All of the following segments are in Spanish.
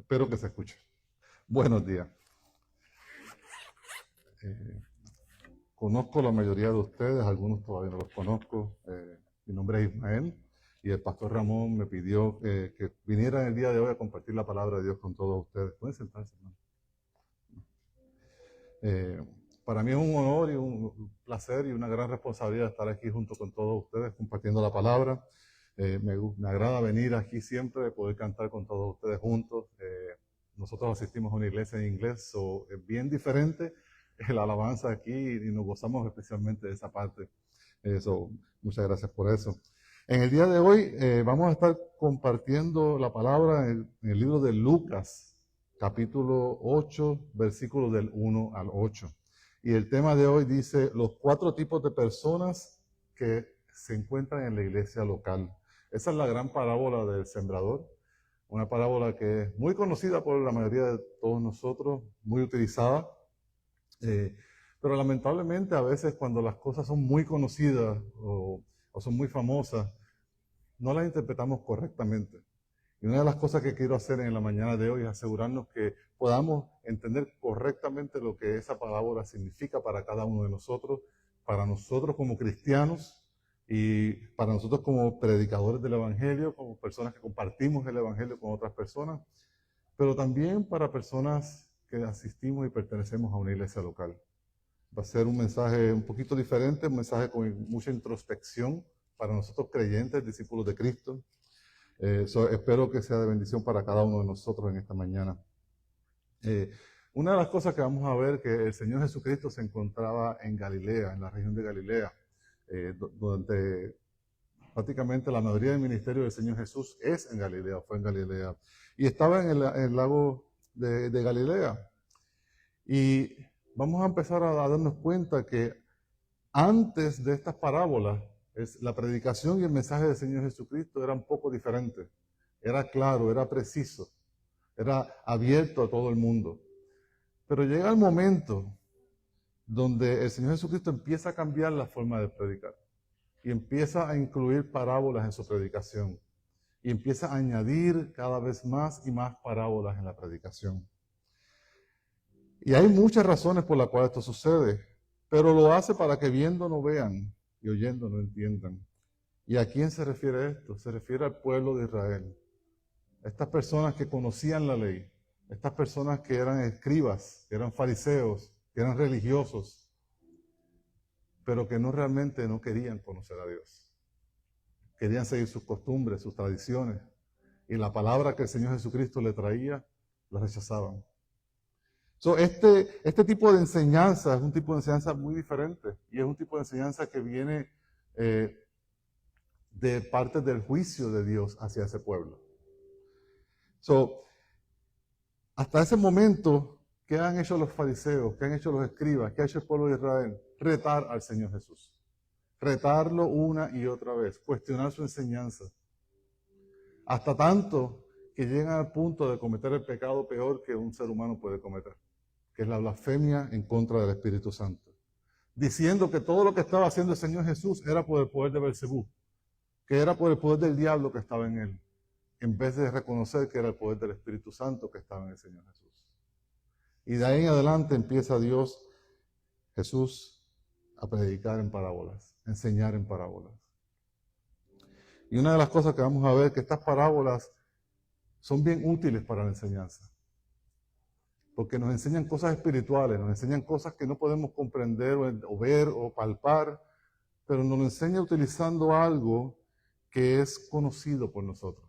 Espero que se escuche. Buenos días. Conozco la mayoría de ustedes, algunos todavía no los conozco. Mi nombre es Ismael y el pastor Ramón me pidió que viniera el día de hoy a compartir la palabra de Dios con todos ustedes. ¿Pueden sentarse, hermano? Para mí es un honor y un placer y una gran responsabilidad estar aquí junto con todos ustedes compartiendo la palabra. Me agrada venir aquí siempre, poder cantar con todos ustedes juntos. Nosotros asistimos a una iglesia en inglés, es bien diferente la alabanza aquí y nos gozamos especialmente de esa parte. Muchas gracias por eso. En el día de hoy vamos a estar compartiendo la palabra en el libro de Lucas, capítulo 8, versículos del 1 al 8. Y el tema de hoy dice los 4 tipos de personas que se encuentran en la iglesia local. Esa es la gran parábola del sembrador, una parábola que es muy conocida por la mayoría de todos nosotros, muy utilizada, pero lamentablemente a veces cuando las cosas son muy conocidas o son muy famosas, no las interpretamos correctamente. Y una de las cosas que quiero hacer en la mañana de hoy es asegurarnos que podamos entender correctamente lo que esa parábola significa para cada uno de nosotros, para nosotros como cristianos y para nosotros como predicadores del Evangelio, como personas que compartimos el Evangelio con otras personas, pero también para personas que asistimos y pertenecemos a una iglesia local. Va a ser un mensaje un poquito diferente, un mensaje con mucha introspección para nosotros creyentes, discípulos de Cristo. Espero que sea de bendición para cada uno de nosotros en esta mañana. Una de las cosas que vamos a ver que el Señor Jesucristo se encontraba en Galilea, en la región de Galilea, donde prácticamente la mayoría del ministerio del Señor Jesús es en Galilea, fue en Galilea. Y estaba en el lago de Galilea. Y vamos a empezar a darnos cuenta que antes de estas parábolas, la predicación y el mensaje del Señor Jesucristo era un poco diferente. Era claro, era preciso, era abierto a todo el mundo. Pero llega el momento donde el Señor Jesucristo empieza a cambiar la forma de predicar y empieza a incluir parábolas en su predicación y empieza a añadir cada vez más y más parábolas en la predicación. Y hay muchas razones por las cuales esto sucede, pero lo hace para que viendo no vean y oyendo no entiendan. ¿Y a quién se refiere esto? Se refiere al pueblo de Israel. Estas personas que conocían la ley, estas personas que eran escribas, que eran fariseos, que eran religiosos, pero que realmente no querían conocer a Dios. Querían seguir sus costumbres, sus tradiciones, y la palabra que el Señor Jesucristo le traía, la rechazaban. Este tipo de enseñanza es un tipo de enseñanza muy diferente y es un tipo de enseñanza que viene de parte del juicio de Dios hacia ese pueblo. Hasta ese momento, ¿qué han hecho los fariseos? ¿Qué han hecho los escribas? ¿Qué ha hecho el pueblo de Israel? Retar al Señor Jesús. Retarlo una y otra vez. Cuestionar su enseñanza. Hasta tanto que llegan al punto de cometer el pecado peor que un ser humano puede cometer, que es la blasfemia en contra del Espíritu Santo. Diciendo que todo lo que estaba haciendo el Señor Jesús era por el poder de Belcebú, que era por el poder del diablo que estaba en él, en vez de reconocer que era el poder del Espíritu Santo que estaba en el Señor Jesús. Y de ahí en adelante empieza Jesús, a predicar en parábolas, a enseñar en parábolas. Y una de las cosas que vamos a ver es que estas parábolas son bien útiles para la enseñanza. Porque nos enseñan cosas espirituales, nos enseñan cosas que no podemos comprender o ver o palpar, pero nos lo enseña utilizando algo que es conocido por nosotros.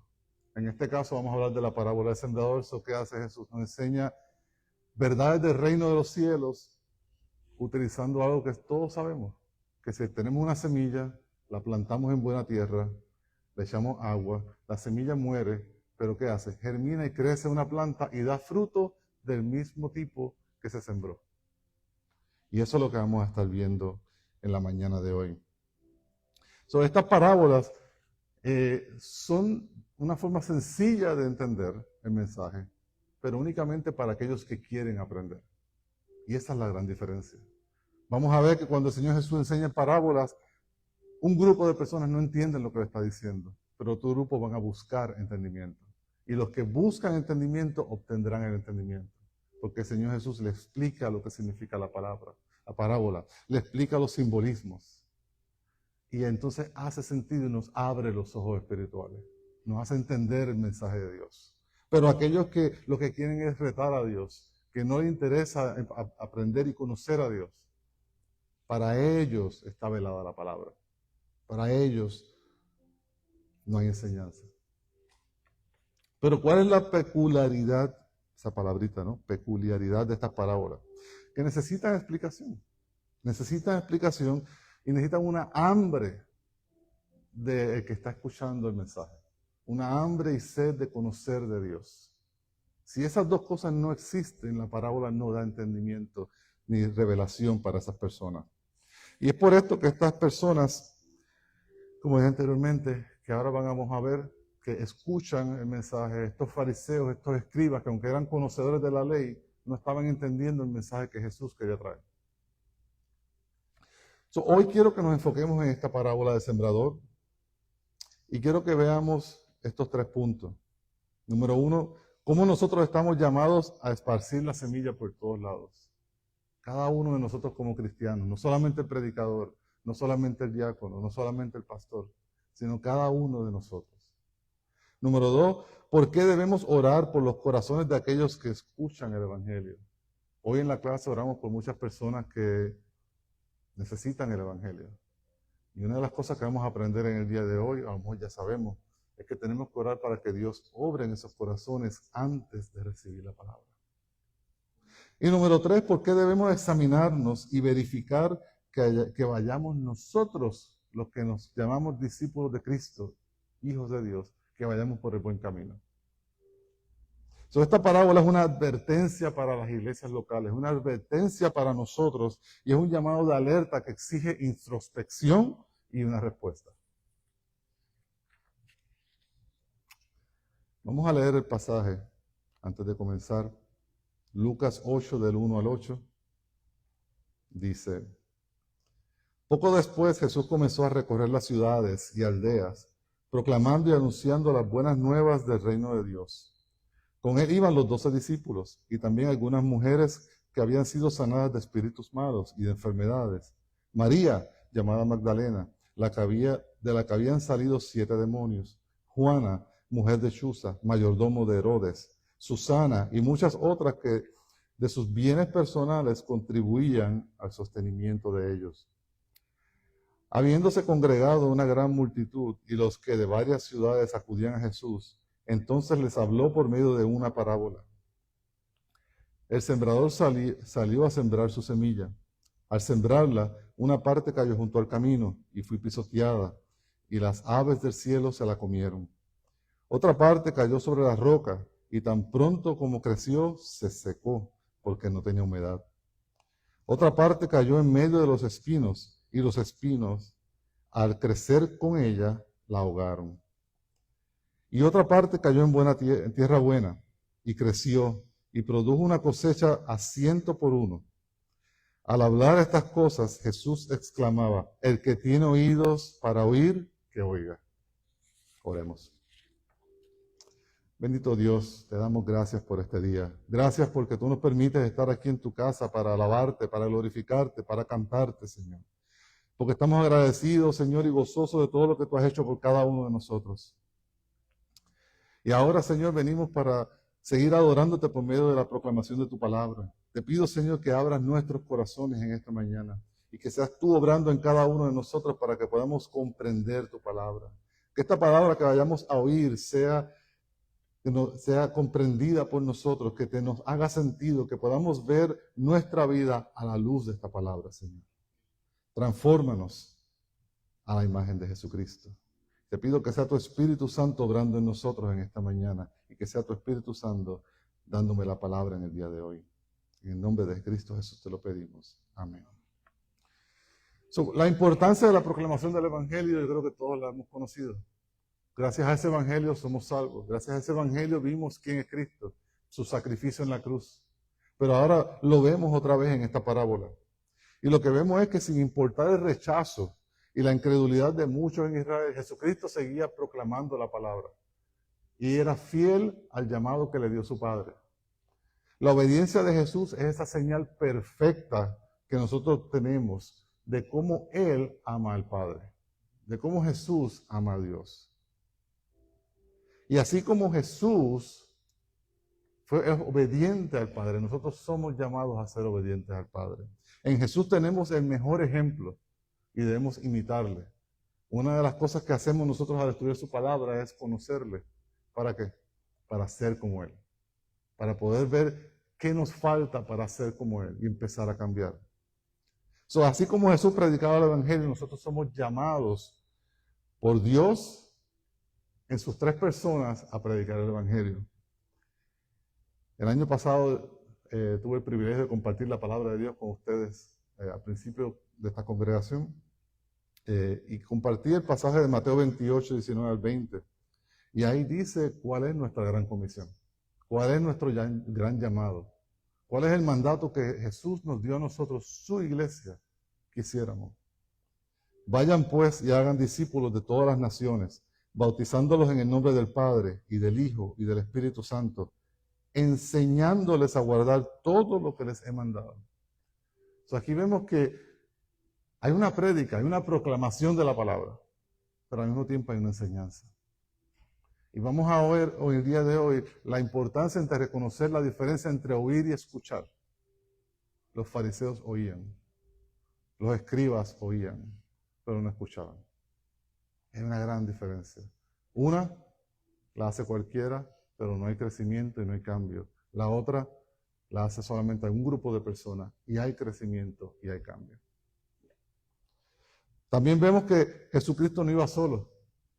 En este caso vamos a hablar de la parábola del sembrador. ¿Qué hace Jesús? Nos enseña verdades del reino de los cielos utilizando algo que todos sabemos, que si tenemos una semilla, la plantamos en buena tierra, le echamos agua, la semilla muere, pero ¿qué hace? Germina y crece una planta y da fruto del mismo tipo que se sembró. Y eso es lo que vamos a estar viendo en la mañana de hoy. Estas parábolas son una forma sencilla de entender el mensaje, pero únicamente para aquellos que quieren aprender. Y esa es la gran diferencia. Vamos a ver que cuando el Señor Jesús enseña parábolas, un grupo de personas no entienden lo que le está diciendo, pero otro grupo van a buscar entendimiento. Y los que buscan entendimiento obtendrán el entendimiento. Porque el Señor Jesús le explica lo que significa la parábola, le explica los simbolismos. Y entonces hace sentido y nos abre los ojos espirituales. Nos hace entender el mensaje de Dios. Pero aquellos que lo que quieren es retar a Dios, que no les interesa aprender y conocer a Dios, para ellos está velada la palabra. Para ellos no hay enseñanza. Pero ¿cuál es la peculiaridad, esa palabrita, ¿no? Peculiaridad de estas parábolas? Que necesitan explicación. Necesitan explicación y necesitan una hambre del que está escuchando el mensaje. Una hambre y sed de conocer de Dios. Si esas dos cosas no existen, la parábola no da entendimiento ni revelación para esas personas. Y es por esto que estas personas, como dije anteriormente, que ahora vamos a ver, que escuchan el mensaje, estos fariseos, estos escribas, que aunque eran conocedores de la ley, no estaban entendiendo el mensaje que Jesús quería traer. Hoy quiero que nos enfoquemos en esta parábola del sembrador y quiero que veamos estos 3 puntos. Número 1, cómo nosotros estamos llamados a esparcir la semilla por todos lados. Cada uno de nosotros como cristianos, no solamente el predicador, no solamente el diácono, no solamente el pastor, sino cada uno de nosotros. Número 2, ¿por qué debemos orar por los corazones de aquellos que escuchan el Evangelio? Hoy en la clase oramos por muchas personas que necesitan el Evangelio. Y una de las cosas que vamos a aprender en el día de hoy, a lo mejor ya sabemos, es que tenemos que orar para que Dios obre en esos corazones antes de recibir la palabra. Y número 3, ¿por qué debemos examinarnos y verificar que vayamos nosotros, los que nos llamamos discípulos de Cristo, hijos de Dios, que vayamos por el buen camino? Esta parábola es una advertencia para las iglesias locales, una advertencia para nosotros y es un llamado de alerta que exige introspección y una respuesta. Vamos a leer el pasaje antes de comenzar. Lucas 8, del 1 al 8, dice: Poco después Jesús comenzó a recorrer las ciudades y aldeas, proclamando y anunciando las buenas nuevas del reino de Dios. Con él iban los 12 discípulos y también algunas mujeres que habían sido sanadas de espíritus malos y de enfermedades. María, llamada Magdalena, de la que habían salido 7 demonios. Juana, mujer de Chuza, mayordomo de Herodes. Susana y muchas otras que de sus bienes personales contribuían al sostenimiento de ellos. Habiéndose congregado una gran multitud y los que de varias ciudades acudían a Jesús, entonces les habló por medio de una parábola. El sembrador salió a sembrar su semilla. Al sembrarla, una parte cayó junto al camino y fue pisoteada, y las aves del cielo se la comieron. Otra parte cayó sobre la roca, y tan pronto como creció, se secó, porque no tenía humedad. Otra parte cayó en medio de los espinos, y los espinos, al crecer con ella, la ahogaron. Y otra parte cayó en tierra buena, y creció, y produjo una cosecha a 100 por 1. Al hablar estas cosas, Jesús exclamaba: el que tiene oídos para oír, que oiga. Oremos. Bendito Dios, te damos gracias por este día. Gracias porque tú nos permites estar aquí en tu casa para alabarte, para glorificarte, para cantarte, Señor. Porque estamos agradecidos, Señor, y gozosos de todo lo que tú has hecho por cada uno de nosotros. Y ahora, Señor, venimos para seguir adorándote por medio de la proclamación de tu palabra. Te pido, Señor, que abras nuestros corazones en esta mañana y que seas tú obrando en cada uno de nosotros para que podamos comprender tu palabra. Que esta palabra que vayamos a oír sea comprendida por nosotros, que nos haga sentido, que podamos ver nuestra vida a la luz de esta palabra, Señor. Transfórmanos a la imagen de Jesucristo. Te pido que sea tu Espíritu Santo obrando en nosotros en esta mañana y que sea tu Espíritu Santo dándome la palabra en el día de hoy. En el nombre de Cristo Jesús te lo pedimos. Amén. La importancia de la proclamación del Evangelio, yo creo que todos la hemos conocido. Gracias a ese Evangelio somos salvos. Gracias a ese Evangelio vimos quién es Cristo, su sacrificio en la cruz. Pero ahora lo vemos otra vez en esta parábola. Y lo que vemos es que sin importar el rechazo y la incredulidad de muchos en Israel, Jesucristo seguía proclamando la palabra. y era fiel al llamado que le dio su Padre. La obediencia de Jesús es esa señal perfecta que nosotros tenemos de cómo Él ama al Padre, de cómo Jesús ama a Dios. Y así como Jesús fue obediente al Padre, nosotros somos llamados a ser obedientes al Padre. En Jesús tenemos el mejor ejemplo y debemos imitarle. Una de las cosas que hacemos nosotros al estudiar su palabra es conocerle. ¿Para qué? Para ser como Él. Para poder ver qué nos falta para ser como Él y empezar a cambiar. Así como Jesús predicaba el Evangelio, nosotros somos llamados por Dios en sus tres personas a predicar el Evangelio. El año pasado tuve el privilegio de compartir la palabra de Dios con ustedes al principio de esta congregación y compartí el pasaje de Mateo 28, 19 al 20. Y ahí dice cuál es nuestra gran comisión, cuál es nuestro gran llamado, cuál es el mandato que Jesús nos dio a nosotros, su iglesia, que hiciéramos. Vayan pues y hagan discípulos de todas las naciones, bautizándolos en el nombre del Padre y del Hijo y del Espíritu Santo, enseñándoles a guardar todo lo que les he mandado. Aquí vemos que hay una prédica, hay una proclamación de la palabra, pero al mismo tiempo hay una enseñanza. Y vamos a ver hoy, el día de hoy, la importancia entre reconocer la diferencia entre oír y escuchar. Los fariseos oían, los escribas oían, pero no escuchaban. Hay una gran diferencia. Una la hace cualquiera, pero no hay crecimiento y no hay cambio. La otra la hace solamente un grupo de personas y hay crecimiento y hay cambio. También vemos que Jesucristo no iba solo.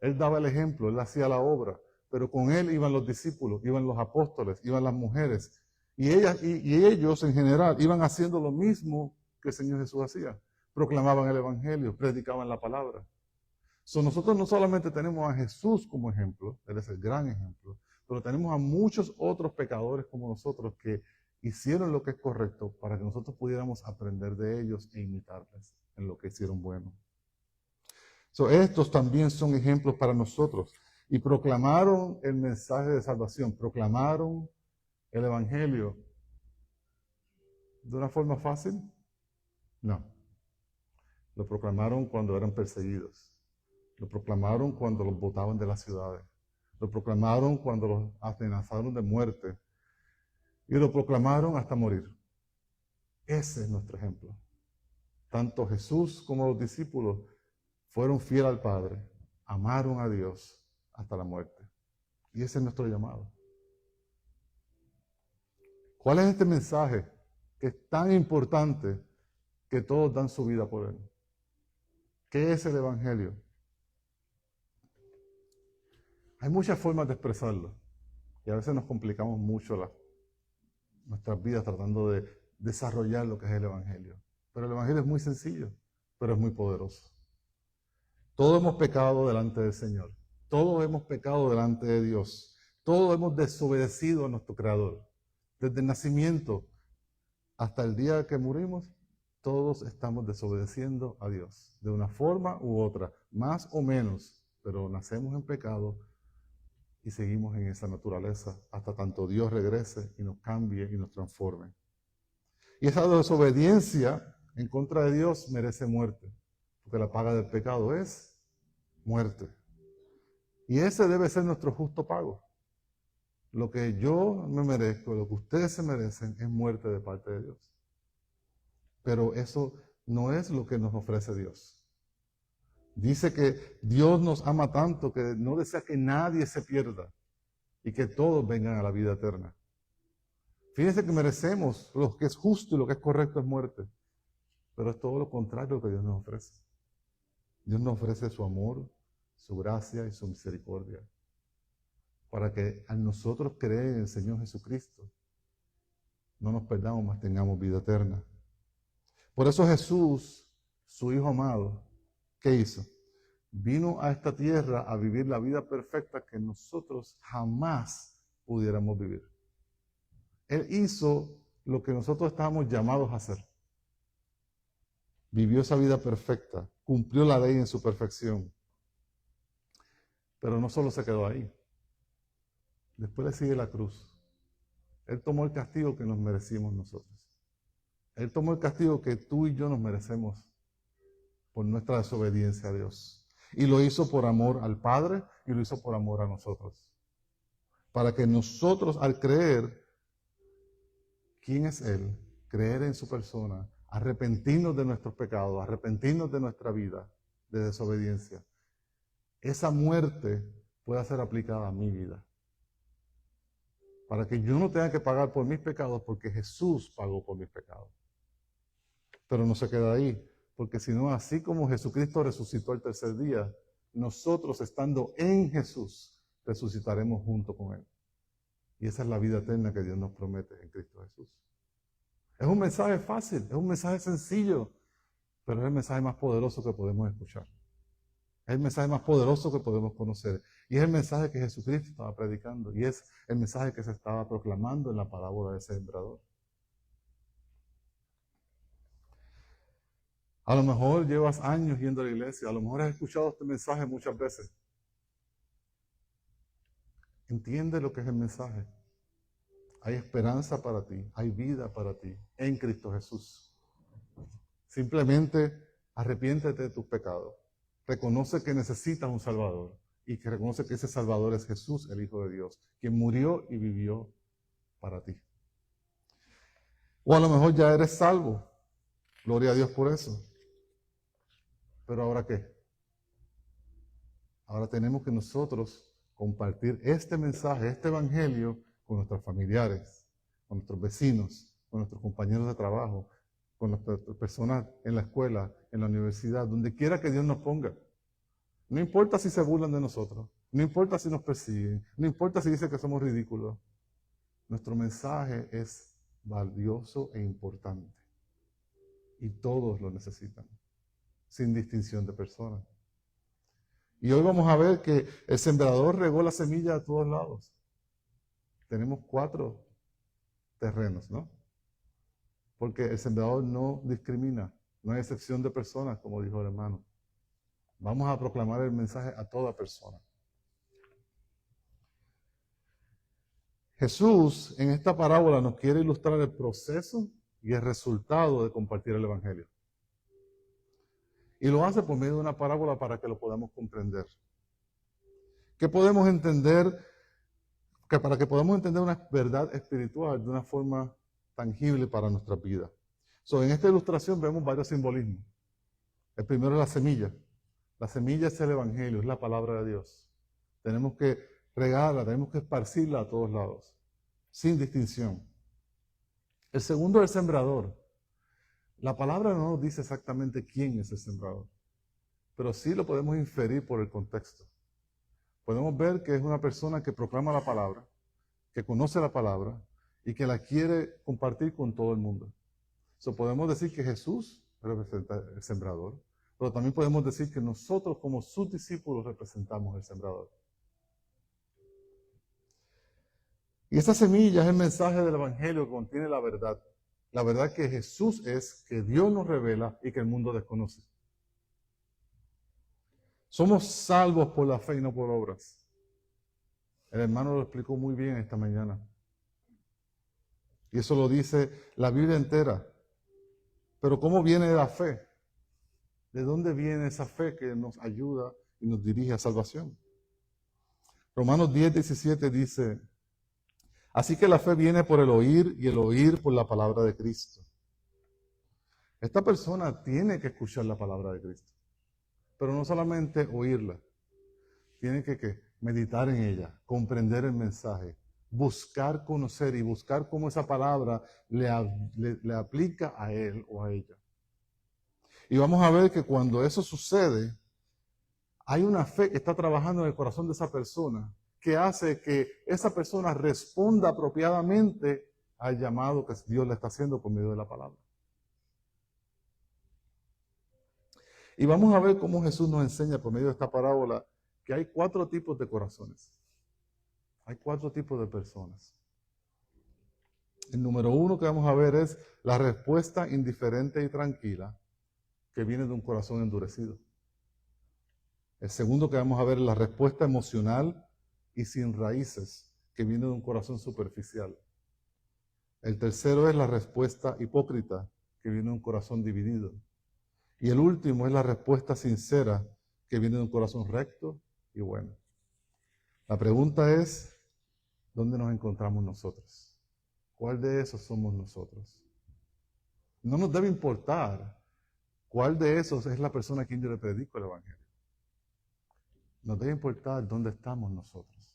Él daba el ejemplo, Él hacía la obra, pero con Él iban los discípulos, iban los apóstoles, iban las mujeres. Y ellos en general iban haciendo lo mismo que el Señor Jesús hacía. Proclamaban el Evangelio, predicaban la palabra. Nosotros no solamente tenemos a Jesús como ejemplo, Él es el gran ejemplo, pero tenemos a muchos otros pecadores como nosotros que hicieron lo que es correcto para que nosotros pudiéramos aprender de ellos e imitarles en lo que hicieron bueno. Estos también son ejemplos para nosotros y proclamaron el mensaje de salvación, proclamaron el Evangelio de una forma fácil. No, lo proclamaron cuando eran perseguidos, lo proclamaron cuando los botaban de las ciudades, lo proclamaron cuando los amenazaron de muerte y lo proclamaron hasta morir. Ese es nuestro ejemplo. Tanto Jesús como los discípulos fueron fieles al Padre, amaron a Dios hasta la muerte. Y ese es nuestro llamado. ¿Cuál es este mensaje que es tan importante que todos dan su vida por él? ¿Qué es el Evangelio? Hay muchas formas de expresarlo y a veces nos complicamos mucho nuestras vidas tratando de desarrollar lo que es el Evangelio. Pero el Evangelio es muy sencillo, pero es muy poderoso. Todos hemos pecado delante del Señor. Todos hemos pecado delante de Dios. Todos hemos desobedecido a nuestro Creador. Desde el nacimiento hasta el día que morimos, todos estamos desobedeciendo a Dios. De una forma u otra, más o menos, pero nacemos en pecado y seguimos en esa naturaleza hasta tanto Dios regrese y nos cambie y nos transforme. Y esa desobediencia en contra de Dios merece muerte, porque la paga del pecado es muerte. Y ese debe ser nuestro justo pago. Lo que yo me merezco, lo que ustedes se merecen, es muerte de parte de Dios. Pero eso no es lo que nos ofrece Dios. Dice que Dios nos ama tanto que no desea que nadie se pierda y que todos vengan a la vida eterna. Fíjense que merecemos lo que es justo y lo que es correcto es muerte. Pero es todo lo contrario que Dios nos ofrece. Dios nos ofrece su amor, su gracia y su misericordia. Para que a nosotros creer en el Señor Jesucristo, no nos perdamos, mas tengamos vida eterna. Por eso Jesús, su Hijo amado, ¿qué hizo? Vino a esta tierra a vivir la vida perfecta que nosotros jamás pudiéramos vivir. Él hizo lo que nosotros estábamos llamados a hacer. Vivió esa vida perfecta, cumplió la ley en su perfección. Pero no solo se quedó ahí. Después le sigue la cruz. Él tomó el castigo que nos merecimos nosotros. Él tomó el castigo que tú y yo nos merecemos por nuestra desobediencia a Dios. Y lo hizo por amor al Padre y lo hizo por amor a nosotros. Para que nosotros, al creer quién es Él, creer en su persona, arrepentirnos de nuestros pecados, arrepentirnos de nuestra vida de desobediencia, esa muerte pueda ser aplicada a mi vida. Para que yo no tenga que pagar por mis pecados, porque Jesús pagó por mis pecados. Pero no se queda ahí, porque si no, así como Jesucristo resucitó el tercer día, nosotros estando en Jesús, resucitaremos junto con Él. Y esa es la vida eterna que Dios nos promete en Cristo Jesús. Es un mensaje fácil, es un mensaje sencillo, pero es el mensaje más poderoso que podemos escuchar. Es el mensaje más poderoso que podemos conocer. Y es el mensaje que Jesucristo estaba predicando. Y es el mensaje que se estaba proclamando en la parábola del sembrador. A lo mejor llevas años yendo a la iglesia. A lo mejor has escuchado este mensaje muchas veces. Entiende lo que es el mensaje. Hay esperanza para ti. Hay vida para ti en Cristo Jesús. Simplemente arrepiéntete de tus pecados. Reconoce que necesitas un Salvador y que reconoce que ese Salvador es Jesús, el Hijo de Dios, quien murió y vivió para ti. O a lo mejor ya eres salvo. Gloria a Dios por eso. Pero ¿ahora qué? Ahora tenemos que nosotros compartir este mensaje, este evangelio con nuestros familiares, con nuestros vecinos, con nuestros compañeros de trabajo, con las personas en la escuela, en la universidad, donde quiera que Dios nos ponga. No importa si se burlan de nosotros, no importa si nos persiguen, no importa si dicen que somos ridículos. Nuestro mensaje es valioso e importante. Y todos lo necesitan, sin distinción de personas. Y hoy vamos a ver que el sembrador regó la semilla a todos lados. Tenemos 4 terrenos, ¿no? Porque el sembrador no discrimina, no hay excepción de personas, como dijo el hermano. Vamos a proclamar el mensaje a toda persona. Jesús en esta parábola nos quiere ilustrar el proceso y el resultado de compartir el evangelio. Y lo hace por medio de una parábola para que lo podamos comprender. ¿Qué podemos entender? Que para que podamos entender una verdad espiritual de una forma tangible para nuestra vida. En esta ilustración vemos varios simbolismos. El primero es la semilla. La semilla es el evangelio, es la palabra de Dios. Tenemos que regarla, tenemos que esparcirla a todos lados, sin distinción. El segundo es el sembrador. La palabra no nos dice exactamente quién es el sembrador, pero sí lo podemos inferir por el contexto. Podemos ver que es una persona que proclama la palabra, que conoce la palabra y que la quiere compartir con todo el mundo. Podemos decir que Jesús representa el sembrador, pero también podemos decir que nosotros como sus discípulos representamos el sembrador. Y esta semilla es el mensaje del evangelio que contiene la verdad. La verdad que Jesús es, que Dios nos revela y que el mundo desconoce. Somos salvos por la fe y no por obras. El hermano lo explicó muy bien esta mañana. Y eso lo dice la Biblia entera. Pero ¿cómo viene la fe? ¿De dónde viene esa fe que nos ayuda y nos dirige a salvación? Romanos 10:17 dice: así que la fe viene por el oír y el oír por la palabra de Cristo. Esta persona tiene que escuchar la palabra de Cristo. Pero no solamente oírla, tiene que meditar en ella, comprender el mensaje, buscar conocer y buscar cómo esa palabra le aplica a él o a ella. Y vamos a ver que cuando eso sucede, hay una fe que está trabajando en el corazón de esa persona, que hace que esa persona responda apropiadamente al llamado que Dios le está haciendo por medio de la palabra. Y vamos a ver cómo Jesús nos enseña por medio de esta parábola que hay 4 tipos de corazones. Hay 4 tipos de personas. El número 1 que vamos a ver es la respuesta indiferente y tranquila que viene de un corazón endurecido. El segundo que vamos a ver es la respuesta emocional y sin raíces que viene de un corazón superficial. El tercero es la respuesta hipócrita, que viene de un corazón dividido. Y el último es la respuesta sincera, que viene de un corazón recto y bueno. La pregunta es, ¿dónde nos encontramos nosotros? ¿Cuál de esos somos nosotros? No nos debe importar cuál de esos es la persona a quien yo le predico el Evangelio. Nos debe importar dónde estamos nosotros.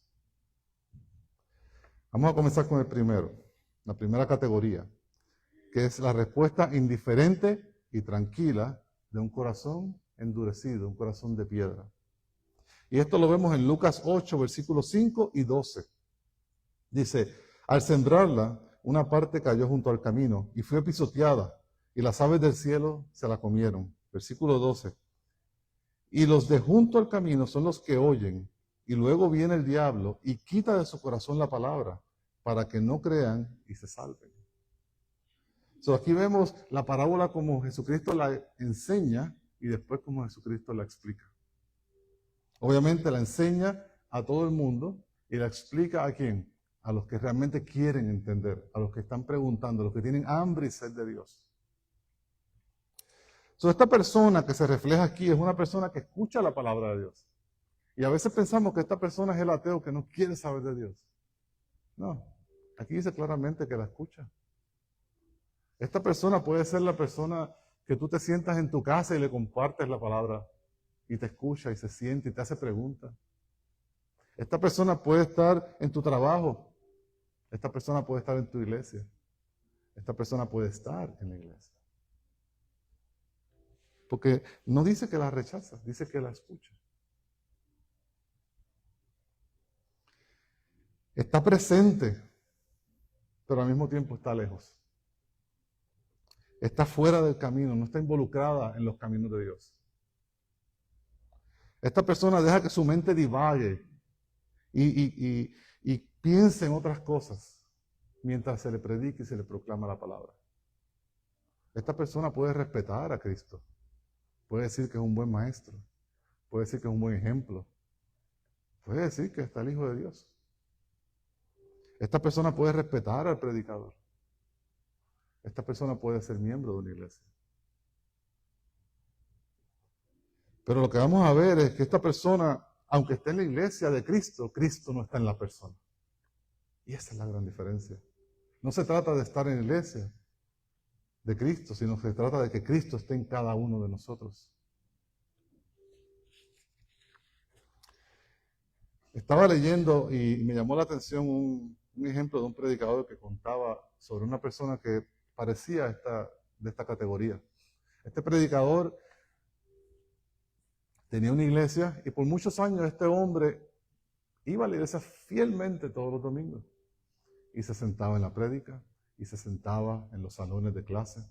Vamos a comenzar con el primero, la primera categoría, que es la respuesta indiferente y tranquila de un corazón endurecido, un corazón de piedra. Y esto lo vemos en Lucas 8, versículos 5 y 12. Dice, al sembrarla, una parte cayó junto al camino y fue pisoteada, y las aves del cielo se la comieron. Versículo 12. Y los de junto al camino son los que oyen, y luego viene el diablo y quita de su corazón la palabra, para que no crean y se salven. Aquí vemos la parábola como Jesucristo la enseña y después como Jesucristo la explica. Obviamente la enseña a todo el mundo y la explica ¿a quién? A los que realmente quieren entender, a los que están preguntando, a los que tienen hambre y sed de Dios. Esta persona que se refleja aquí es una persona que escucha la palabra de Dios. Y a veces pensamos que esta persona es el ateo que no quiere saber de Dios. No, aquí dice claramente que la escucha. Esta persona puede ser la persona que tú te sientas en tu casa y le compartes la palabra y te escucha y se siente y te hace preguntas. Esta persona puede estar en tu trabajo. Esta persona puede estar en tu iglesia. Esta persona puede estar en la iglesia. Porque no dice que la rechaza, dice que la escucha. Está presente, pero al mismo tiempo está lejos. Está fuera del camino, no está involucrada en los caminos de Dios. Esta persona deja que su mente divague y piense en otras cosas mientras se le predica y se le proclama la palabra. Esta persona puede respetar a Cristo. Puede decir que es un buen maestro. Puede decir que es un buen ejemplo. Puede decir que está el Hijo de Dios. Esta persona puede respetar al predicador. Esta persona puede ser miembro de una iglesia. Pero lo que vamos a ver es que esta persona, aunque esté en la iglesia de Cristo, Cristo no está en la persona. Y esa es la gran diferencia. No se trata de estar en la iglesia de Cristo, sino se trata de que Cristo esté en cada uno de nosotros. Estaba leyendo y me llamó la atención un ejemplo de un predicador que contaba sobre una persona que parecía de esta categoría. Este predicador tenía una iglesia y por muchos años este hombre iba a la iglesia fielmente todos los domingos y se sentaba en la prédica y se sentaba en los salones de clase.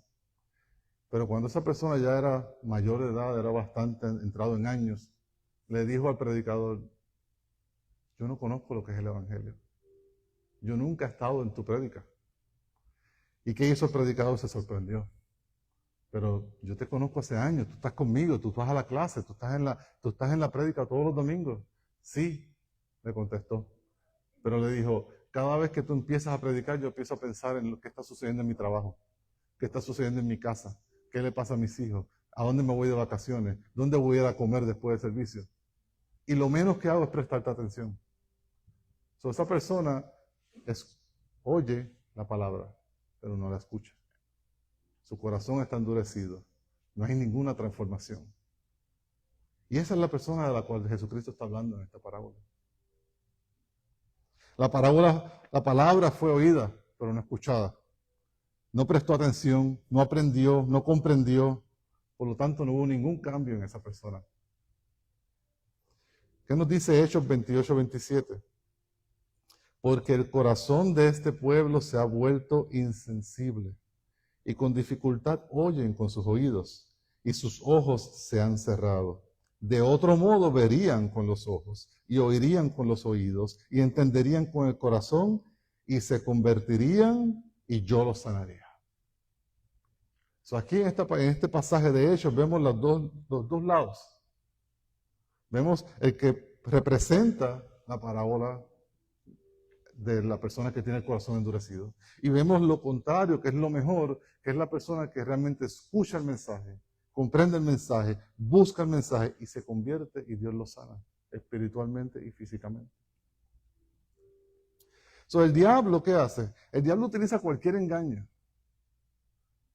Pero cuando esa persona ya era mayor de edad, era bastante entrado en años, le dijo al predicador, yo no conozco lo que es el Evangelio. Yo nunca he estado en tu prédica. ¿Y qué hizo el predicador? Se sorprendió. Pero yo te conozco hace años, tú estás conmigo, tú vas a la clase, tú estás en la prédica todos los domingos. Sí, le contestó. Pero le dijo, cada vez que tú empiezas a predicar, yo empiezo a pensar en lo que está sucediendo en mi trabajo, qué está sucediendo en mi casa, qué le pasa a mis hijos, a dónde me voy de vacaciones, dónde voy a ir a comer después del servicio. Y lo menos que hago es prestarte atención. Esa persona oye la palabra, pero no la escucha. Su corazón está endurecido. No hay ninguna transformación. Y esa es la persona de la cual Jesucristo está hablando en esta parábola. La palabra fue oída, pero no escuchada. No prestó atención, no aprendió, no comprendió. Por lo tanto, no hubo ningún cambio en esa persona. ¿Qué nos dice Hechos 28-27? Porque el corazón de este pueblo se ha vuelto insensible y con dificultad oyen con sus oídos y sus ojos se han cerrado. De otro modo verían con los ojos y oirían con los oídos y entenderían con el corazón y se convertirían y yo los sanaría. Aquí en este pasaje de Hechos vemos los dos lados. Vemos el que representa la parábola de la persona que tiene el corazón endurecido. Y vemos lo contrario, que es lo mejor, que es la persona que realmente escucha el mensaje, comprende el mensaje, busca el mensaje y se convierte y Dios lo sana espiritualmente y físicamente. El diablo, ¿qué hace? El diablo utiliza cualquier engaño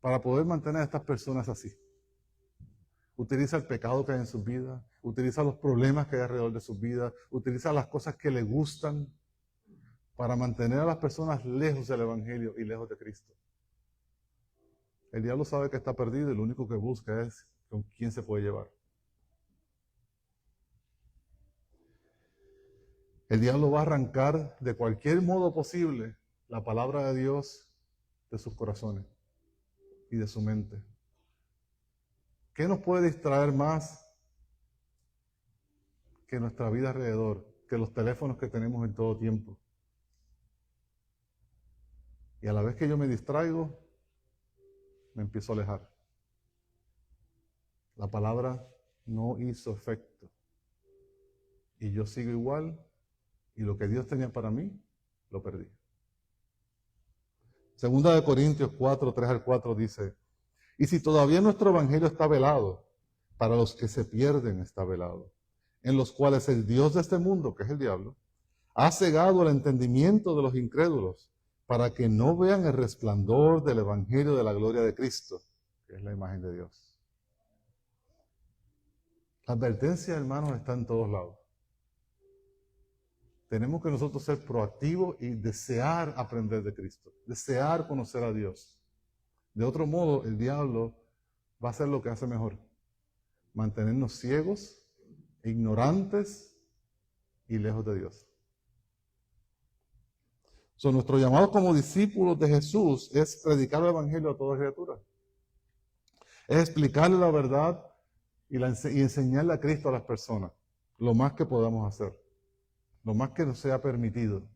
para poder mantener a estas personas así. Utiliza el pecado que hay en sus vidas, utiliza los problemas que hay alrededor de sus vidas, utiliza las cosas que le gustan para mantener a las personas lejos del Evangelio y lejos de Cristo. El diablo sabe que está perdido y lo único que busca es con quién se puede llevar. El diablo va a arrancar de cualquier modo posible la palabra de Dios de sus corazones y de su mente. ¿Qué nos puede distraer más que nuestra vida alrededor, que los teléfonos que tenemos en todo tiempo? Y a la vez que yo me distraigo, me empiezo a alejar. La palabra no hizo efecto. Y yo sigo igual, y lo que Dios tenía para mí, lo perdí. Segunda de Corintios 4, 3 al 4 dice, y si todavía nuestro evangelio está velado, para los que se pierden está velado, en los cuales el Dios de este mundo, que es el diablo, ha cegado el entendimiento de los incrédulos, para que no vean el resplandor del evangelio de la gloria de Cristo, que es la imagen de Dios. La advertencia, hermanos, está en todos lados. Tenemos que nosotros ser proactivos y desear aprender de Cristo, desear conocer a Dios. De otro modo, el diablo va a hacer lo que hace mejor, mantenernos ciegos, ignorantes y lejos de Dios. Nuestro llamado como discípulos de Jesús es predicar el evangelio a toda criatura. Es explicarle la verdad y enseñarle a Cristo a las personas, lo más que podamos hacer, lo más que nos sea permitido.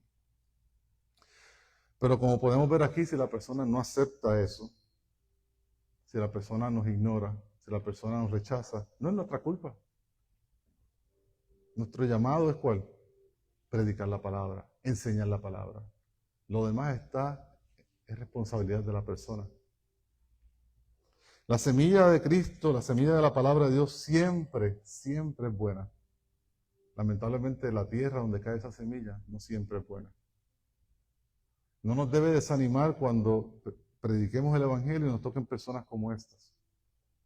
Pero como podemos ver aquí, si la persona no acepta eso, si la persona nos ignora, si la persona nos rechaza, no es nuestra culpa. Nuestro llamado es ¿cuál? Predicar la palabra, enseñar la palabra. Lo demás es responsabilidad de la persona. La semilla de Cristo, la semilla de la palabra de Dios siempre, siempre es buena. Lamentablemente la tierra donde cae esa semilla no siempre es buena. No nos debe desanimar cuando prediquemos el evangelio y nos toquen personas como estas.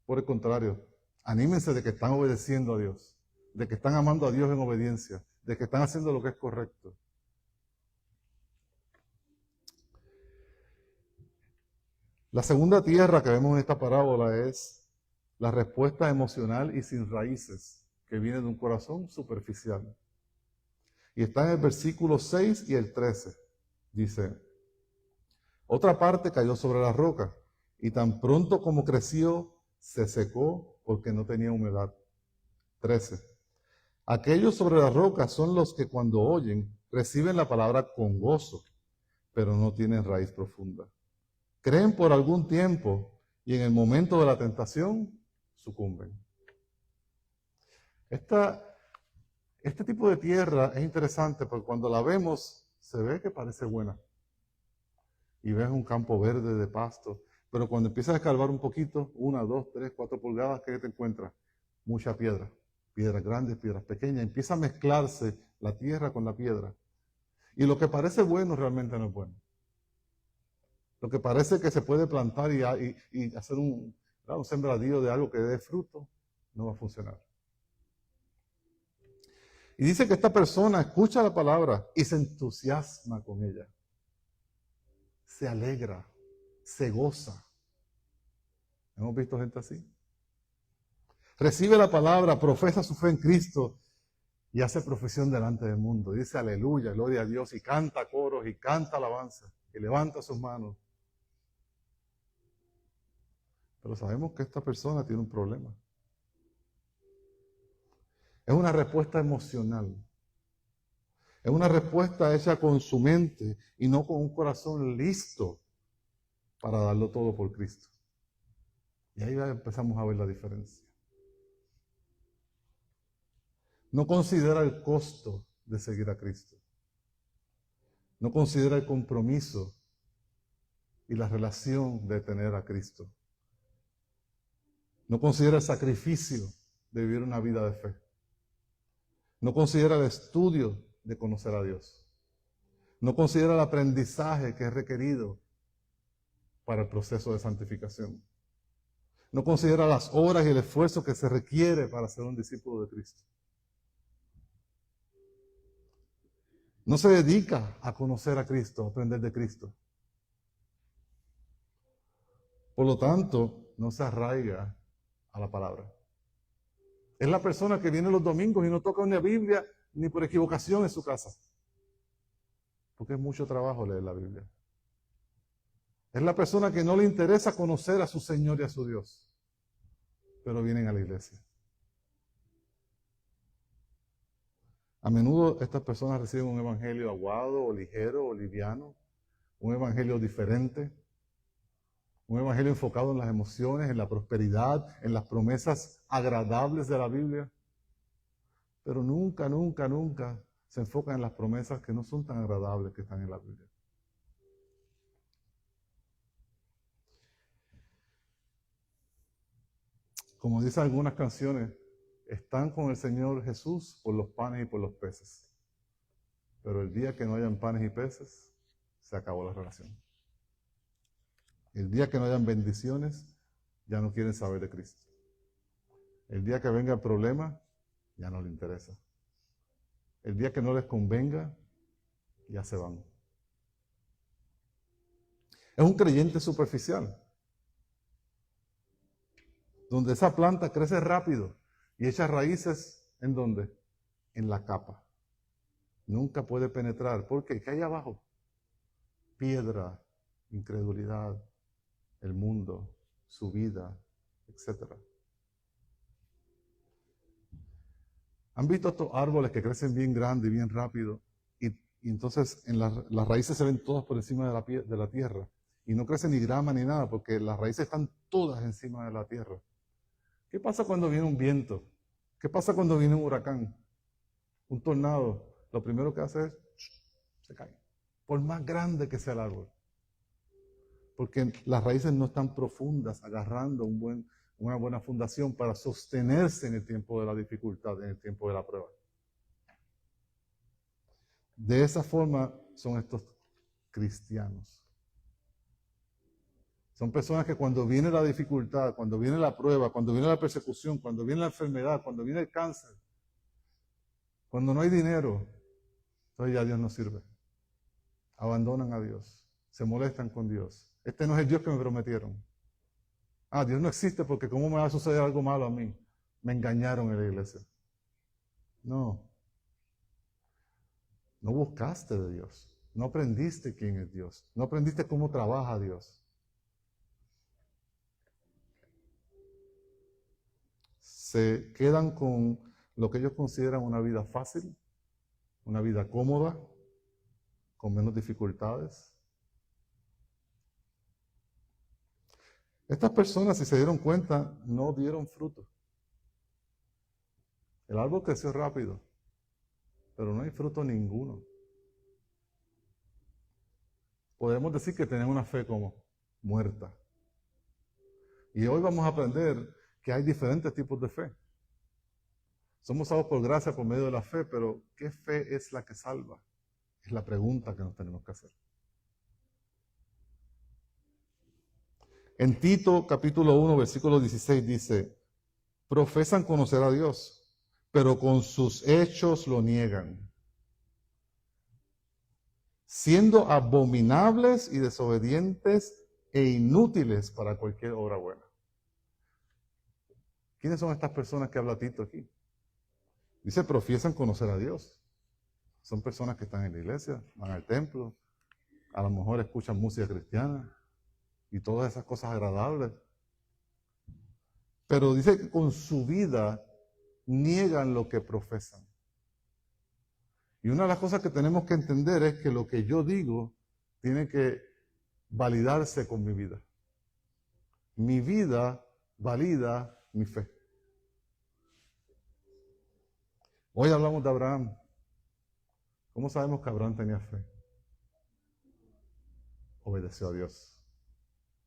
Por el contrario, anímense de que están obedeciendo a Dios, de que están amando a Dios en obediencia, de que están haciendo lo que es correcto. La segunda tierra que vemos en esta parábola es la respuesta emocional y sin raíces que viene de un corazón superficial. Y está en el versículo 6 y el 13. Dice, otra parte cayó sobre la roca y tan pronto como creció, se secó porque no tenía humedad. 13. Aquellos sobre la roca son los que cuando oyen reciben la palabra con gozo, pero no tienen raíz profunda. Creen por algún tiempo y en el momento de la tentación sucumben. Este tipo de tierra es interesante porque cuando la vemos se ve que parece buena. Y ves un campo verde de pasto, pero cuando empiezas a escarbar un poquito, 1, 2, 3, 4 pulgadas, ¿qué te encuentras? Mucha piedra, piedras grandes, piedras pequeñas, empieza a mezclarse la tierra con la piedra. Y lo que parece bueno realmente no es bueno. Lo que parece que se puede plantar y hacer un sembradío de algo que dé fruto, no va a funcionar. Y dice que esta persona escucha la palabra y se entusiasma con ella. Se alegra, se goza. ¿Hemos visto gente así? Recibe la palabra, profesa su fe en Cristo y hace profesión delante del mundo. Dice aleluya, gloria a Dios y canta coros y canta alabanza y levanta sus manos. Pero sabemos que esta persona tiene un problema. Es una respuesta emocional. Es una respuesta hecha con su mente y no con un corazón listo para darlo todo por Cristo. Y ahí empezamos a ver la diferencia. No considera el costo de seguir a Cristo. No considera el compromiso y la relación de tener a Cristo. No considera el sacrificio de vivir una vida de fe. No considera el estudio de conocer a Dios. No considera el aprendizaje que es requerido para el proceso de santificación. No considera las horas y el esfuerzo que se requiere para ser un discípulo de Cristo. No se dedica a conocer a Cristo, a aprender de Cristo. Por lo tanto, no se arraiga a la palabra. Es la persona que viene los domingos y no toca una Biblia ni por equivocación en su casa. Porque es mucho trabajo leer la Biblia. Es la persona que no le interesa conocer a su Señor y a su Dios, pero vienen a la iglesia. A menudo estas personas reciben un evangelio aguado o ligero o liviano, un evangelio diferente, un evangelio enfocado en las emociones, en la prosperidad, en las promesas agradables de la Biblia, pero nunca, nunca, nunca se enfocan en las promesas que no son tan agradables que están en la Biblia. Como dicen algunas canciones, están con el Señor Jesús por los panes y por los peces. Pero el día que no hayan panes y peces, se acabó la relación. El día que no hayan bendiciones, ya no quieren saber de Cristo. El día que venga el problema, ya no les interesa. El día que no les convenga, ya se van. Es un creyente superficial, donde esa planta crece rápido y echa raíces, ¿en dónde? En la capa. Nunca puede penetrar. ¿Por qué? ¿Qué hay abajo? Piedra, incredulidad, el mundo, su vida, etc. ¿Han visto estos árboles que crecen bien grande y bien rápido? Y entonces las raíces se ven todas por encima de la tierra. Y no crece ni grama ni nada, porque las raíces están todas encima de la tierra. ¿Qué pasa cuando viene un viento? ¿Qué pasa cuando viene un huracán? Un tornado. Lo primero que hace es, se cae. Por más grande que sea el árbol. Porque las raíces no están profundas, agarrando una buena fundación para sostenerse en el tiempo de la dificultad, en el tiempo de la prueba. De esa forma son estos cristianos. Son personas que cuando viene la dificultad, cuando viene la prueba, cuando viene la persecución, cuando viene la enfermedad, cuando viene el cáncer, cuando no hay dinero, entonces ya Dios no sirve. Abandonan a Dios, se molestan con Dios. Este no es el Dios que me prometieron. Ah, Dios no existe porque ¿cómo me va a suceder algo malo a mí? Me engañaron en la iglesia. No. No buscaste de Dios. No aprendiste quién es Dios. No aprendiste cómo trabaja Dios. Se quedan con lo que ellos consideran una vida fácil, una vida cómoda, con menos dificultades. Estas personas, si se dieron cuenta, no dieron fruto. El árbol creció rápido, pero no hay fruto ninguno. Podemos decir que tenemos una fe como muerta. Y hoy vamos a aprender que hay diferentes tipos de fe. Somos salvos por gracia por medio de la fe, pero ¿qué fe es la que salva? Es la pregunta que nos tenemos que hacer. En Tito capítulo 1, versículo 16 dice, profesan conocer a Dios, pero con sus hechos lo niegan, siendo abominables y desobedientes e inútiles para cualquier obra buena. ¿Quiénes son estas personas que habla Tito aquí? Dice, profesan conocer a Dios. Son personas que están en la iglesia, van al templo, a lo mejor escuchan música cristiana y todas esas cosas agradables. Pero dice que con su vida niegan lo que profesan. Y una de las cosas que tenemos que entender es que lo que yo digo tiene que validarse con mi vida. Mi vida valida mi fe. Hoy hablamos de Abraham. ¿Cómo sabemos que Abraham tenía fe? obedeció a Dios.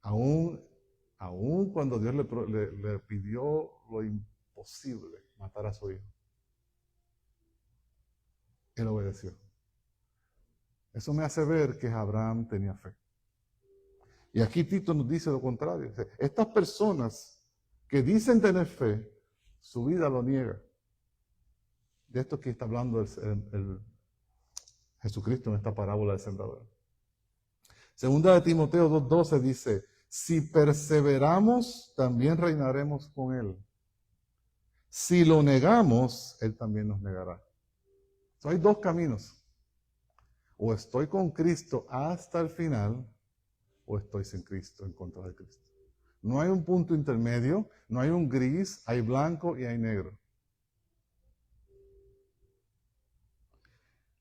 Aún cuando Dios le pidió lo imposible, matar a su hijo. Él obedeció. Eso me hace ver que Abraham tenía fe. Y aquí Tito nos dice lo contrario. Estas personas que dicen tener fe, su vida lo niega. De esto que está hablando el Jesucristo en esta parábola del sembrador. Segunda de Timoteo 2:12 dice, si perseveramos, también reinaremos con Él. Si lo negamos, Él también nos negará. So, hay dos caminos. O estoy con Cristo hasta el final, o estoy sin Cristo, en contra de Cristo. No hay un punto intermedio, no hay un gris, hay blanco y hay negro.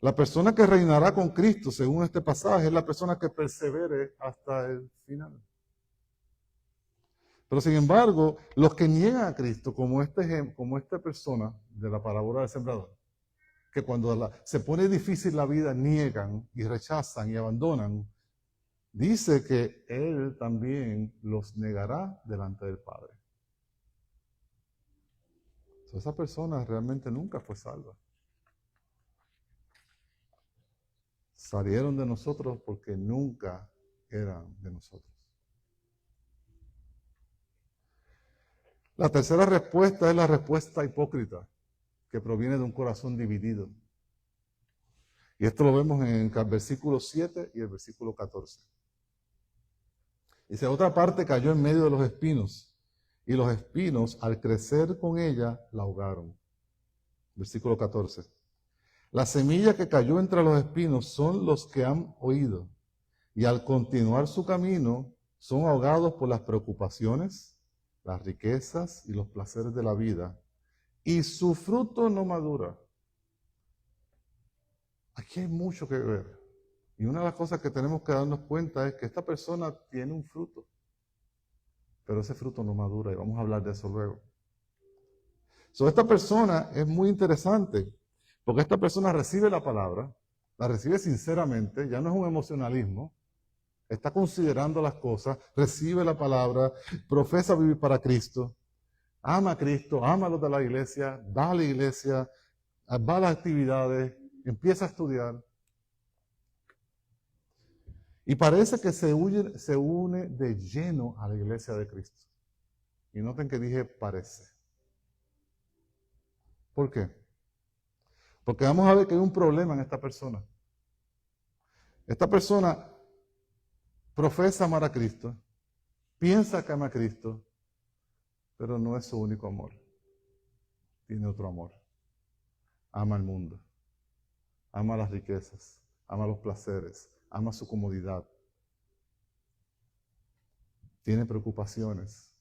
La persona que reinará con Cristo, según este pasaje, es la persona que persevere hasta el final. Pero sin embargo, los que niegan a Cristo, como esta persona de la parábola del sembrador, que cuando se pone difícil la vida, niegan y rechazan y abandonan, dice que Él también los negará delante del Padre. Entonces, esa persona realmente nunca fue salva. Salieron de nosotros porque nunca eran de nosotros. La tercera respuesta es la respuesta hipócrita, que proviene de un corazón dividido. Y esto lo vemos en el versículo 7 y el versículo 14. Dice, otra parte cayó en medio de los espinos, y los espinos, al crecer con ella, la ahogaron. Versículo 14. La semilla que cayó entre los espinos son los que han oído, y al continuar su camino, son ahogados por las preocupaciones, las riquezas y los placeres de la vida, y su fruto no madura. Aquí hay mucho que ver. Y una de las cosas que tenemos que darnos cuenta es que esta persona tiene un fruto, pero ese fruto no madura, y vamos a hablar de eso luego. Esta persona es muy interesante, porque esta persona recibe la palabra, la recibe sinceramente, ya no es un emocionalismo, está considerando las cosas, recibe la palabra, profesa vivir para Cristo, ama a Cristo, ama a los de la iglesia, va a la iglesia, va a las actividades, empieza a estudiar. Y parece que se une de lleno a la iglesia de Cristo. Y noten que dije parece. ¿Por qué? Porque vamos a ver que hay un problema en esta persona. Esta persona profesa amar a Cristo, piensa que ama a Cristo, pero no es su único amor. Tiene otro amor. Ama al mundo, ama las riquezas, ama los placeres, ama su comodidad. Tiene preocupaciones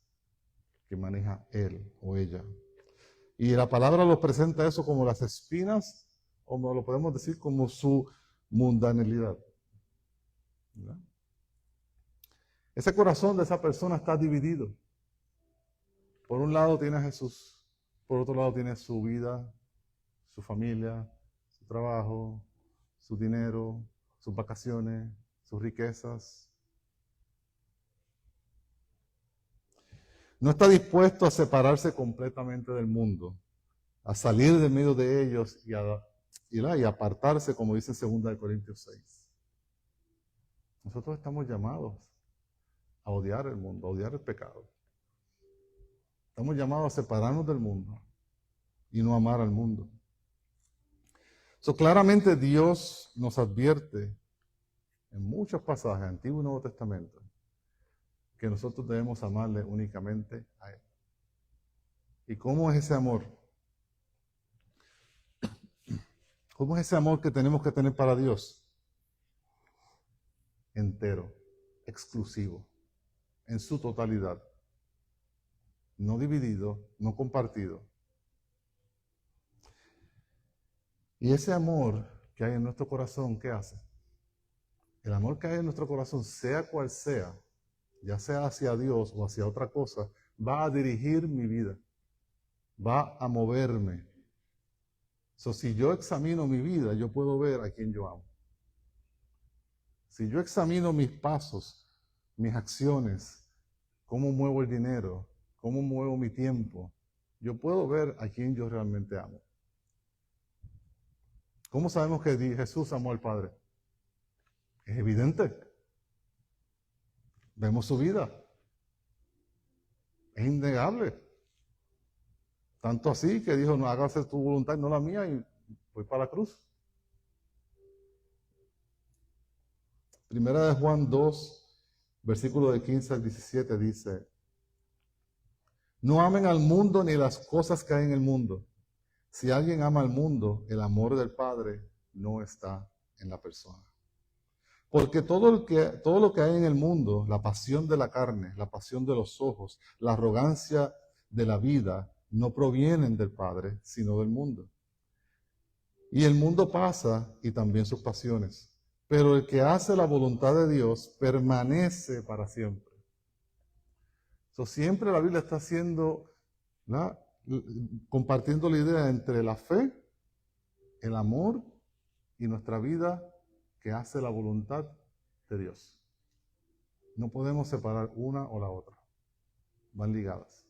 que maneja él o ella. Y la palabra lo presenta eso como las espinas, o lo podemos decir como su mundanalidad. ¿Verdad? Ese corazón de esa persona está dividido. Por un lado tiene a Jesús, por otro lado tiene su vida, su familia, su trabajo, su dinero, sus vacaciones, sus riquezas. No está dispuesto a separarse completamente del mundo, a salir de medio de ellos y apartarse, como dice 2 Corintios 6. Nosotros estamos llamados a odiar el mundo, a odiar el pecado. Estamos llamados a separarnos del mundo y no amar al mundo. Claramente Dios nos advierte en muchos pasajes, Antiguo y Nuevo Testamento, que nosotros debemos amarle únicamente a Él. ¿Y cómo es ese amor? ¿Cómo es ese amor que tenemos que tener para Dios? Entero, exclusivo, en su totalidad. No dividido, no compartido. Y ese amor que hay en nuestro corazón, ¿qué hace? El amor que hay en nuestro corazón, sea cual sea, ya sea hacia Dios o hacia otra cosa, va a dirigir mi vida, va a moverme. Si yo examino mi vida, yo puedo ver a quién yo amo. Si yo examino mis pasos, mis acciones, cómo muevo el dinero, cómo muevo mi tiempo, yo puedo ver a quién yo realmente amo. ¿Cómo sabemos que Jesús amó al Padre? Es evidente. Vemos su vida. Es innegable. Tanto así que dijo, no, hágase tu voluntad, no la mía, y voy para la cruz. Primera de Juan 2, versículo de 15 al 17 dice, no amen al mundo ni las cosas que hay en el mundo. Si alguien ama al mundo, el amor del Padre no está en la persona. Porque todo lo que hay en el mundo, la pasión de la carne, la pasión de los ojos, la arrogancia de la vida, no provienen del Padre, sino del mundo. Y el mundo pasa y también sus pasiones. Pero el que hace la voluntad de Dios permanece para siempre. Siempre la Biblia está compartiendo la idea entre la fe, el amor y nuestra vida que hace la voluntad de Dios. No podemos separar una o la otra. Van ligadas.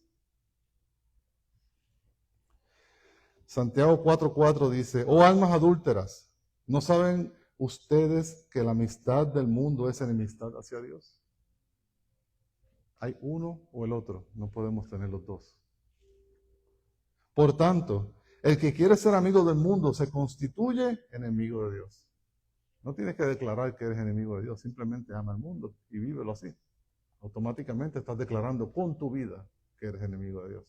Santiago 4:4 dice, oh almas adúlteras, ¿no saben ustedes que la amistad del mundo es enemistad hacia Dios? Hay uno o el otro, no podemos tener los dos. Por tanto, el que quiere ser amigo del mundo se constituye enemigo de Dios. No tienes que declarar que eres enemigo de Dios, simplemente ama al mundo y vívelo así. Automáticamente estás declarando con tu vida que eres enemigo de Dios.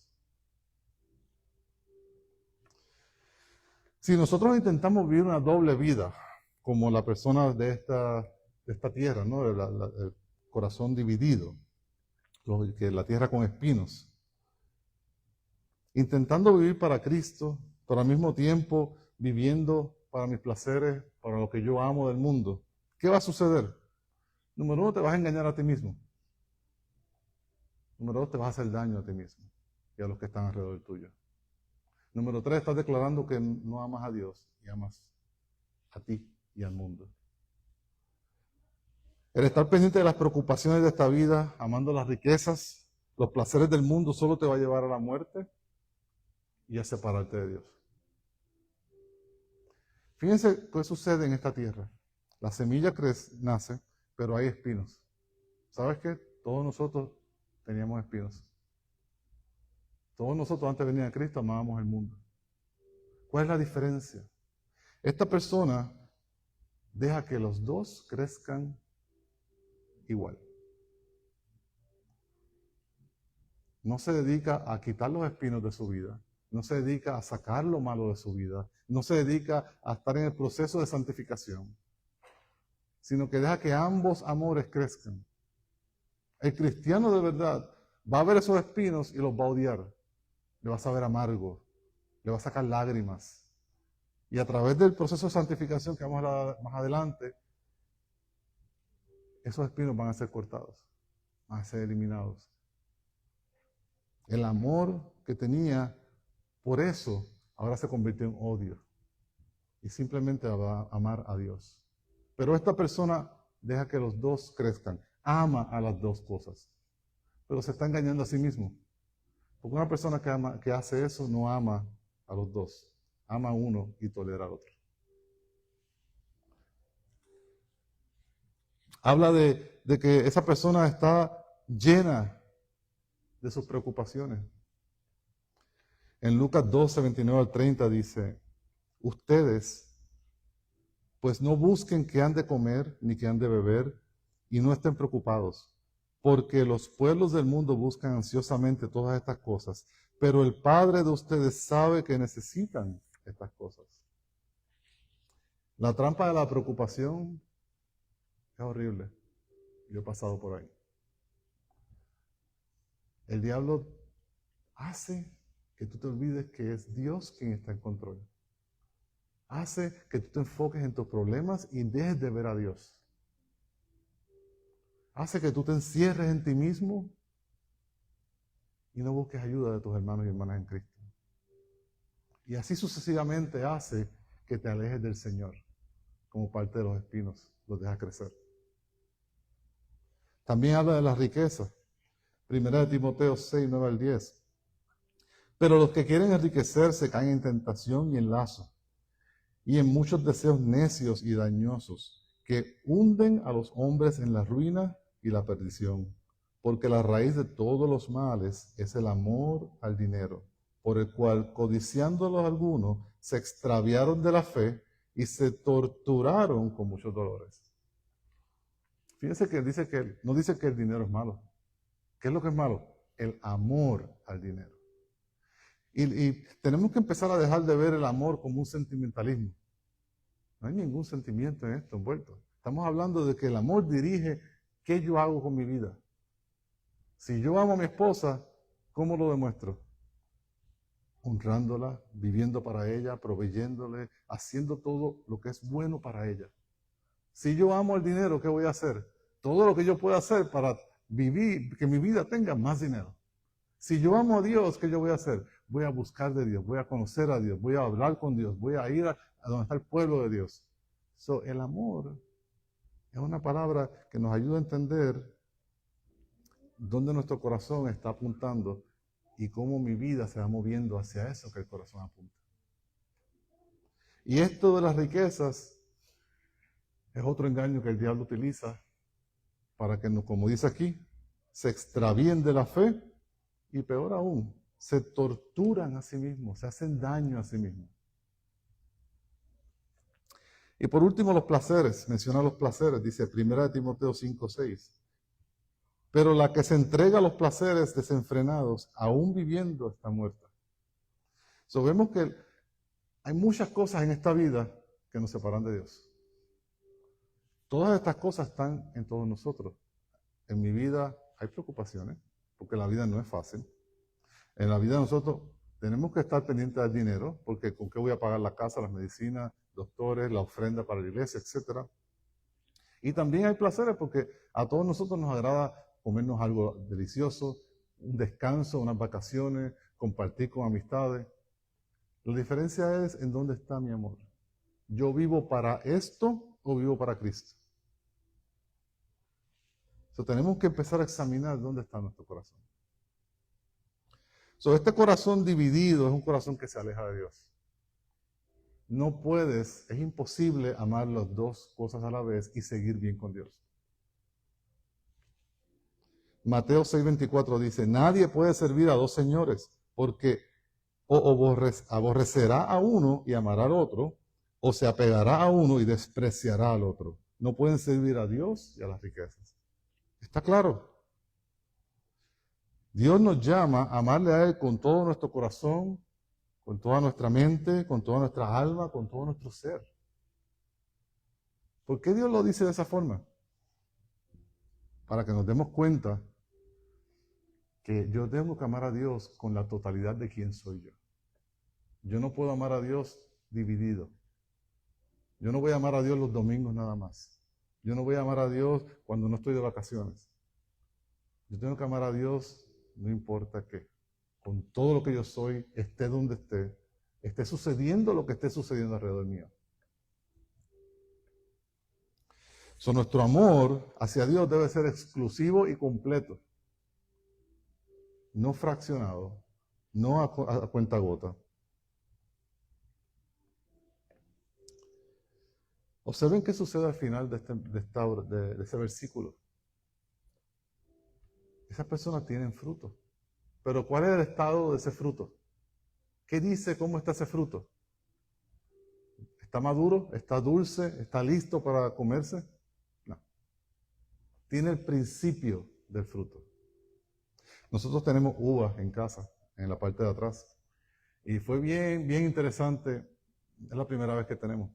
Si nosotros intentamos vivir una doble vida, como la persona de esta tierra, ¿no? El corazón dividido, que la tierra con espinos, intentando vivir para Cristo, pero al mismo tiempo viviendo para mis placeres, para lo que yo amo del mundo, ¿qué va a suceder? Número uno, te vas a engañar a ti mismo. Número dos, te vas a hacer daño a ti mismo y a los que están alrededor tuyo. Número tres, estás declarando que no amas a Dios y amas a ti y al mundo. El estar pendiente de las preocupaciones de esta vida, amando las riquezas, los placeres del mundo, solo te va a llevar a la muerte y a separarte de Dios. Fíjense qué sucede en esta tierra. La semilla nace, pero hay espinos. ¿Sabes qué? Todos nosotros teníamos espinos. Todos nosotros antes de venir a Cristo amábamos el mundo. ¿Cuál es la diferencia? Esta persona deja que los dos crezcan igual. No se dedica a quitar los espinos de su vida. No se dedica a sacar lo malo de su vida. No se dedica a estar en el proceso de santificación. Sino que deja que ambos amores crezcan. El cristiano de verdad va a ver esos espinos y los va a odiar. Le va a saber amargo. Le va a sacar lágrimas. Y a través del proceso de santificación que vamos a ver más adelante, esos espinos van a ser cortados, van a ser eliminados. El amor que tenía, por eso, ahora se convirtió en odio. Y simplemente va a amar a Dios. Pero esta persona deja que los dos crezcan. Ama a las dos cosas. Pero se está engañando a sí mismo. Porque una persona que hace eso no ama a los dos. Ama a uno y tolera al otro. Habla de que esa persona está llena de sus preocupaciones. En Lucas 12, 29 al 30 dice, ustedes, pues no busquen qué han de comer ni qué han de beber y no estén preocupados, porque los pueblos del mundo buscan ansiosamente todas estas cosas, pero el Padre de ustedes sabe que necesitan estas cosas. La trampa de la preocupación es horrible. Yo he pasado por ahí. El diablo hace que tú te olvides que es Dios quien está en control. Hace que tú te enfoques en tus problemas y dejes de ver a Dios. Hace que tú te encierres en ti mismo y no busques ayuda de tus hermanos y hermanas en Cristo. Y así sucesivamente hace que te alejes del Señor, como parte de los espinos, los deja crecer. También habla de las riquezas. Primera de Timoteo 6, 9 al 10. Pero los que quieren enriquecerse caen en tentación y en lazo, y en muchos deseos necios y dañosos, que hunden a los hombres en la ruina y la perdición. Porque la raíz de todos los males es el amor al dinero, por el cual, codiciándolos algunos, se extraviaron de la fe y se torturaron con muchos dolores. Fíjense que no dice que el dinero es malo. ¿Qué es lo que es malo? El amor al dinero. Y tenemos que empezar a dejar de ver el amor como un sentimentalismo. No hay ningún sentimiento en esto envuelto. Estamos hablando de que el amor dirige qué yo hago con mi vida. Si yo amo a mi esposa, ¿cómo lo demuestro? Honrándola, viviendo para ella, proveyéndole, haciendo todo lo que es bueno para ella. Si yo amo el dinero, ¿qué voy a hacer? Todo lo que yo pueda hacer para vivir, que mi vida tenga más dinero. Si yo amo a Dios, ¿qué yo voy a hacer? Voy a buscar de Dios, voy a conocer a Dios, voy a hablar con Dios, voy a ir a donde está el pueblo de Dios. El amor es una palabra que nos ayuda a entender dónde nuestro corazón está apuntando y cómo mi vida se va moviendo hacia eso que el corazón apunta. Y esto de las riquezas es otro engaño que el diablo utiliza para que, como dice aquí, se extravíen de la fe y peor aún, se torturan a sí mismos, se hacen daño a sí mismos. Y por último, los placeres. Menciona los placeres, dice 1 Timoteo 5, 6. Pero la que se entrega a los placeres desenfrenados, aún viviendo, está muerta. Vemos que hay muchas cosas en esta vida que nos separan de Dios. Todas estas cosas están en todos nosotros. En mi vida hay preocupaciones, porque la vida no es fácil. En la vida nosotros tenemos que estar pendientes del dinero, porque con qué voy a pagar la casa, las medicinas, doctores, la ofrenda para la iglesia, etc. Y también hay placeres, porque a todos nosotros nos agrada comernos algo delicioso, un descanso, unas vacaciones, compartir con amistades. La diferencia es en dónde está mi amor. ¿Yo vivo para esto o vivo para Cristo? Tenemos que empezar a examinar dónde está nuestro corazón. Este corazón dividido es un corazón que se aleja de Dios. No puedes, es imposible amar las dos cosas a la vez y seguir bien con Dios. Mateo 6:24 dice, nadie puede servir a dos señores, porque o aborrecerá a uno y amará al otro, o se apegará a uno y despreciará al otro. No pueden servir a Dios y a las riquezas. ¿Está claro? Dios nos llama a amarle a Él con todo nuestro corazón, con toda nuestra mente, con toda nuestra alma, con todo nuestro ser. ¿Por qué Dios lo dice de esa forma? Para que nos demos cuenta que yo tengo que amar a Dios con la totalidad de quién soy yo. Yo no puedo amar a Dios dividido. Yo no voy a amar a Dios los domingos nada más. Yo no voy a amar a Dios cuando no estoy de vacaciones. Yo tengo que amar a Dios no importa qué. Con todo lo que yo soy, esté donde esté sucediendo lo que esté sucediendo alrededor mío. Nuestro amor hacia Dios debe ser exclusivo y completo. No fraccionado, no a cuentagota. Observen qué sucede al final de ese versículo. Esas personas tienen fruto. Pero ¿cuál es el estado de ese fruto? ¿Qué dice cómo está ese fruto? ¿Está maduro? ¿Está dulce? ¿Está listo para comerse? No. Tiene el principio del fruto. Nosotros tenemos uvas en casa, en la parte de atrás. Y fue bien interesante. Es la primera vez que tenemos.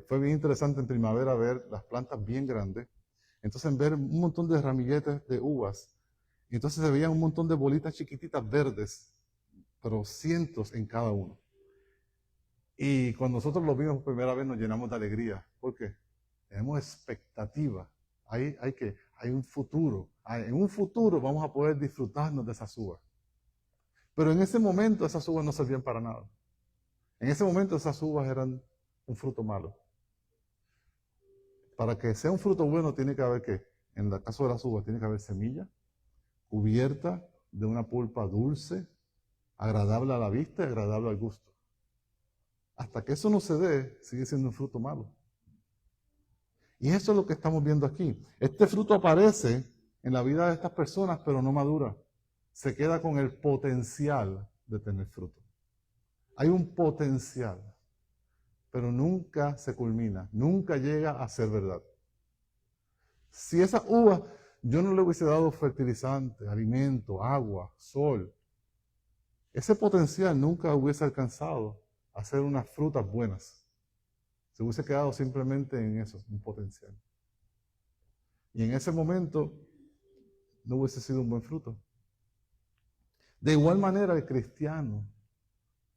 Fue bien interesante en primavera ver las plantas bien grandes. Entonces ver un montón de ramilletes de uvas. Y entonces se veían un montón de bolitas chiquititas verdes, pero cientos en cada uno. Y cuando nosotros lo vimos por primera vez nos llenamos de alegría. ¿Por qué? Tenemos expectativa. Hay un futuro. En un futuro vamos a poder disfrutarnos de esas uvas. Pero en ese momento esas uvas no servían para nada. En ese momento esas uvas eran un fruto malo. Para que sea un fruto bueno tiene que haber ¿qué? En el caso de las uvas tiene que haber semilla, cubierta de una pulpa dulce, agradable a la vista y agradable al gusto. Hasta que eso no se dé, sigue siendo un fruto malo. Y eso es lo que estamos viendo aquí. Este fruto aparece en la vida de estas personas, pero no madura. Se queda con el potencial de tener fruto. Hay un potencial, pero nunca se culmina, nunca llega a ser verdad. Si esa uva yo no le hubiese dado fertilizante, alimento, agua, sol, ese potencial nunca hubiese alcanzado a ser unas frutas buenas. Se hubiese quedado simplemente en eso, un potencial. Y en ese momento no hubiese sido un buen fruto. De igual manera, el cristiano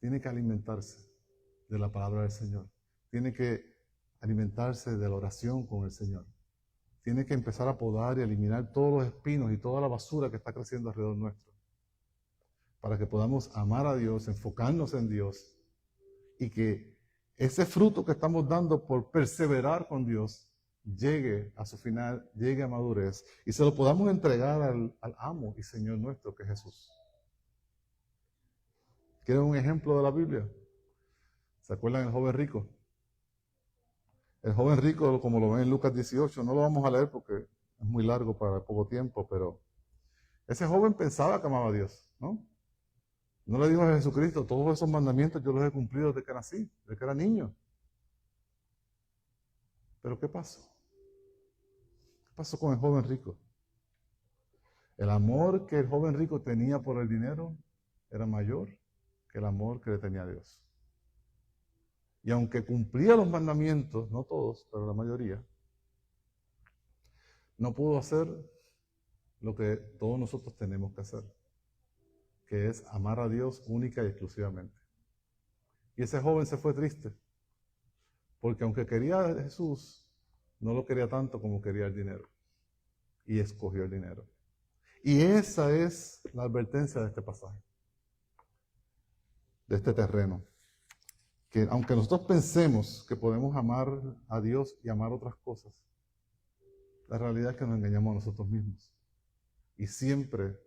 tiene que alimentarse de la palabra del Señor. Tiene que alimentarse de la oración con el Señor. Tiene que empezar a podar y eliminar todos los espinos y toda la basura que está creciendo alrededor nuestro. Para que podamos amar a Dios, enfocarnos en Dios y que ese fruto que estamos dando por perseverar con Dios llegue a su final, llegue a madurez y se lo podamos entregar al amo y Señor nuestro que es Jesús. ¿Quieren un ejemplo de la Biblia? ¿Se acuerdan del joven rico? El joven rico, como lo ven en Lucas 18, no lo vamos a leer porque es muy largo para poco tiempo, pero ese joven pensaba que amaba a Dios, ¿no? No le dijo a Jesucristo, todos esos mandamientos yo los he cumplido desde que nací, desde que era niño. Pero ¿qué pasó? ¿Qué pasó con el joven rico? El amor que el joven rico tenía por el dinero era mayor que el amor que le tenía a Dios. Y aunque cumplía los mandamientos, no todos, pero la mayoría, no pudo hacer lo que todos nosotros tenemos que hacer, que es amar a Dios única y exclusivamente. Y ese joven se fue triste, porque aunque quería a Jesús, no lo quería tanto como quería el dinero. Y escogió el dinero. Y esa es la advertencia de este pasaje, de este terreno. Que aunque nosotros pensemos que podemos amar a Dios y amar otras cosas, la realidad es que nos engañamos a nosotros mismos. Y siempre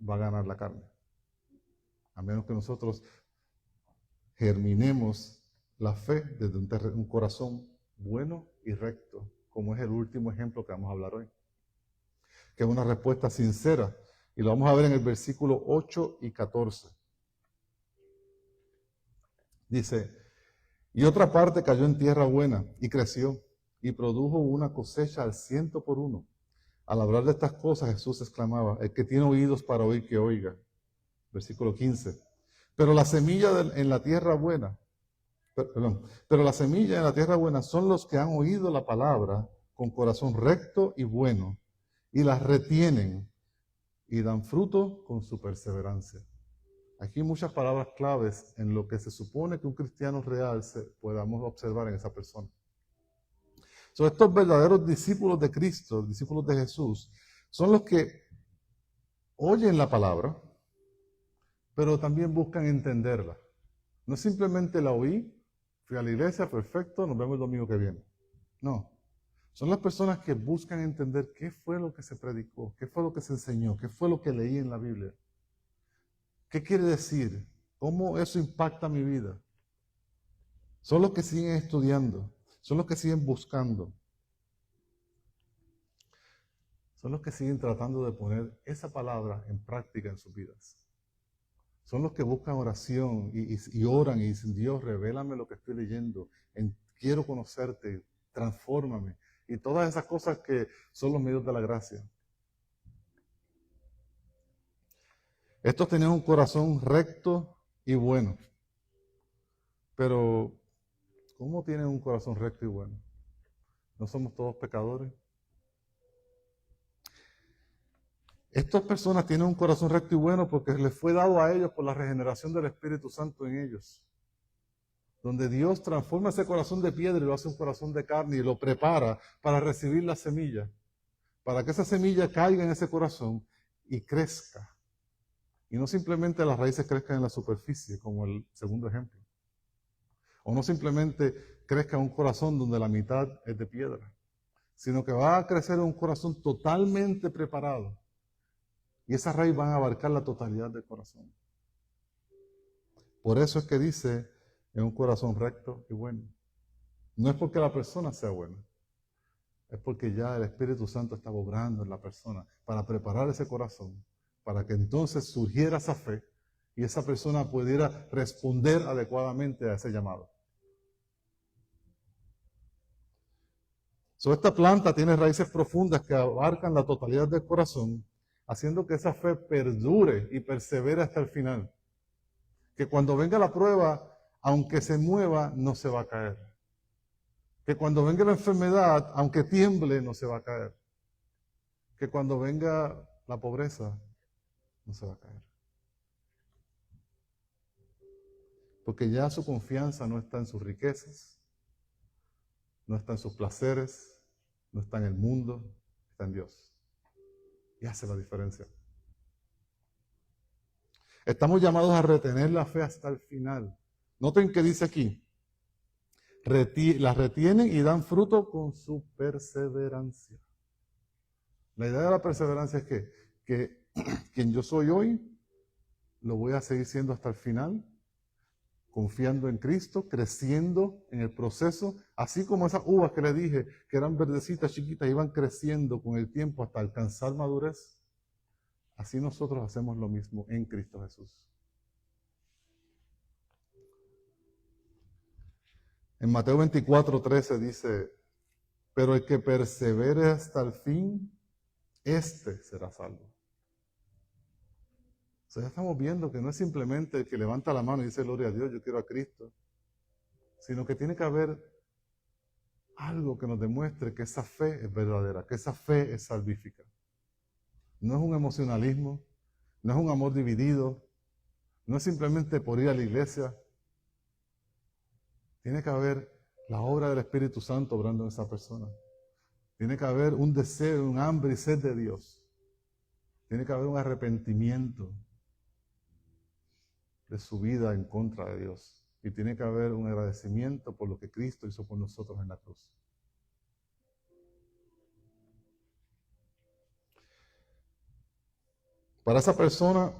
va a ganar la carne. A menos que nosotros germinemos la fe desde un corazón bueno y recto, como es el último ejemplo que vamos a hablar hoy. Que es una respuesta sincera. Y lo vamos a ver en el versículo 8 y 14. Dice, y otra parte cayó en tierra buena y creció y produjo una cosecha al 100 por 1. Al hablar de estas cosas Jesús exclamaba, el que tiene oídos para oír que oiga. Versículo 15. Pero la semilla en la tierra buena, pero la semilla en la tierra buena son los que han oído la palabra con corazón recto y bueno y las retienen y dan fruto con su perseverancia. Aquí hay muchas palabras claves en lo que se supone que un cristiano real podamos observar en esa persona. Estos verdaderos discípulos de Cristo, discípulos de Jesús, son los que oyen la palabra, pero también buscan entenderla. No simplemente la oí, fui a la iglesia, perfecto, nos vemos el domingo que viene. No. Son las personas que buscan entender qué fue lo que se predicó, qué fue lo que se enseñó, qué fue lo que leí en la Biblia. ¿Qué quiere decir? ¿Cómo eso impacta mi vida? Son los que siguen estudiando, son los que siguen buscando. Son los que siguen tratando de poner esa palabra en práctica en sus vidas. Son los que buscan oración y oran y dicen, Dios, revélame lo que estoy leyendo, quiero conocerte, transfórmame. Y todas esas cosas que son los medios de la gracia. Estos tenían un corazón recto y bueno. Pero, ¿cómo tienen un corazón recto y bueno? ¿No somos todos pecadores? Estas personas tienen un corazón recto y bueno porque les fue dado a ellos por la regeneración del Espíritu Santo en ellos. Donde Dios transforma ese corazón de piedra y lo hace un corazón de carne y lo prepara para recibir la semilla. Para que esa semilla caiga en ese corazón y crezca. Y no simplemente las raíces crezcan en la superficie, como el segundo ejemplo. O no simplemente crezca un corazón donde la mitad es de piedra, sino que va a crecer en un corazón totalmente preparado. Y esas raíces van a abarcar la totalidad del corazón. Por eso es que dice, en un corazón recto y bueno. No es porque la persona sea buena, es porque ya el Espíritu Santo está obrando en la persona para preparar ese corazón, para que entonces surgiera esa fe y esa persona pudiera responder adecuadamente a ese llamado. Esta planta tiene raíces profundas que abarcan la totalidad del corazón, haciendo que esa fe perdure y persevere hasta el final. Que cuando venga la prueba, aunque se mueva, no se va a caer. Que cuando venga la enfermedad, aunque tiemble, no se va a caer. Que cuando venga la pobreza, no se va a caer. Porque ya su confianza no está en sus riquezas, no está en sus placeres, no está en el mundo, está en Dios. Y hace la diferencia. Estamos llamados a retener la fe hasta el final. Noten que dice aquí, las retienen y dan fruto con su perseverancia. La idea de la perseverancia es que quien yo soy hoy, lo voy a seguir siendo hasta el final, confiando en Cristo, creciendo en el proceso, así como esas uvas que les dije, que eran verdecitas, chiquitas, iban creciendo con el tiempo hasta alcanzar madurez. Así nosotros hacemos lo mismo en Cristo Jesús. En Mateo 24:13 dice, pero el que persevere hasta el fin, este será salvo. O sea, ya estamos viendo que no es simplemente el que levanta la mano y dice, gloria a Dios, yo quiero a Cristo, sino que tiene que haber algo que nos demuestre que esa fe es verdadera, que esa fe es salvífica. No es un emocionalismo, no es un amor dividido, no es simplemente por ir a la iglesia. Tiene que haber la obra del Espíritu Santo obrando en esa persona. Tiene que haber un deseo, un hambre y sed de Dios. Tiene que haber un arrepentimiento de su vida en contra de Dios. Y tiene que haber un agradecimiento por lo que Cristo hizo por nosotros en la cruz. Para esa persona,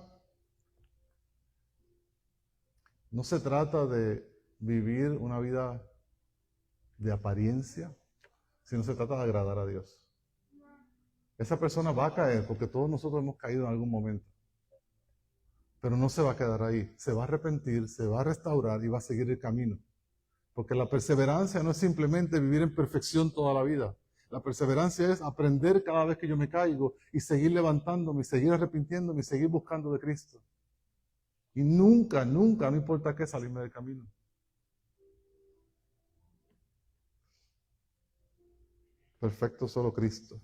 no se trata de vivir una vida de apariencia, sino se trata de agradar a Dios. Esa persona va a caer, porque todos nosotros hemos caído en algún momento. Pero no se va a quedar ahí, se va a arrepentir, se va a restaurar y va a seguir el camino. Porque la perseverancia no es simplemente vivir en perfección toda la vida. La perseverancia es aprender cada vez que yo me caigo y seguir levantándome, seguir arrepintiéndome y seguir buscando de Cristo. Y nunca, nunca, no importa qué, salirme del camino. Perfecto solo Cristo.